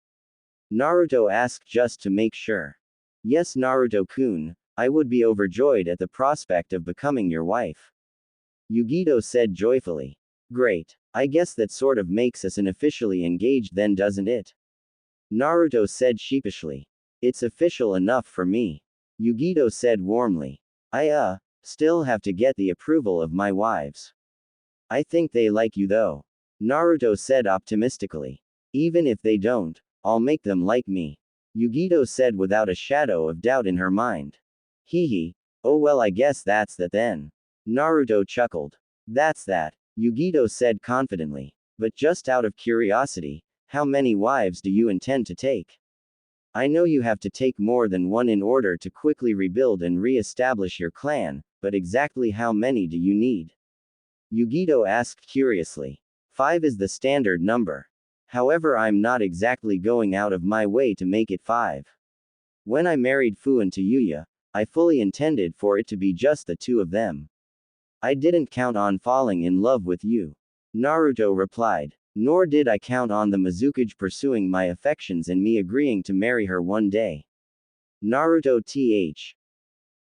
Naruto asked just to make sure. Yes, Naruto-kun, I would be overjoyed at the prospect of becoming your wife. Yugito said joyfully. Great. I guess that sort of makes us unofficially engaged then, doesn't it? Naruto said sheepishly. It's official enough for me. Yugito said warmly. I still have to get the approval of my wives. I think they like you though. Naruto said optimistically. Even if they don't, I'll make them like me. Yugito said without a shadow of doubt in her mind. Hee. Oh well, I guess that's that then. Naruto chuckled. That's that, Yugito said confidently. But just out of curiosity, how many wives do you intend to take? I know you have to take more than one in order to quickly rebuild and re-establish your clan, but exactly how many do you need? Yugito asked curiously. 5 is the standard number. However, I'm not exactly going out of my way to make it 5. When I married Fu and Tayuya, I fully intended for it to be just the 2 of them. I didn't count on falling in love with you. Naruto replied. Nor did I count on the Mizukage pursuing my affections and me agreeing to marry her one day. Naruto th.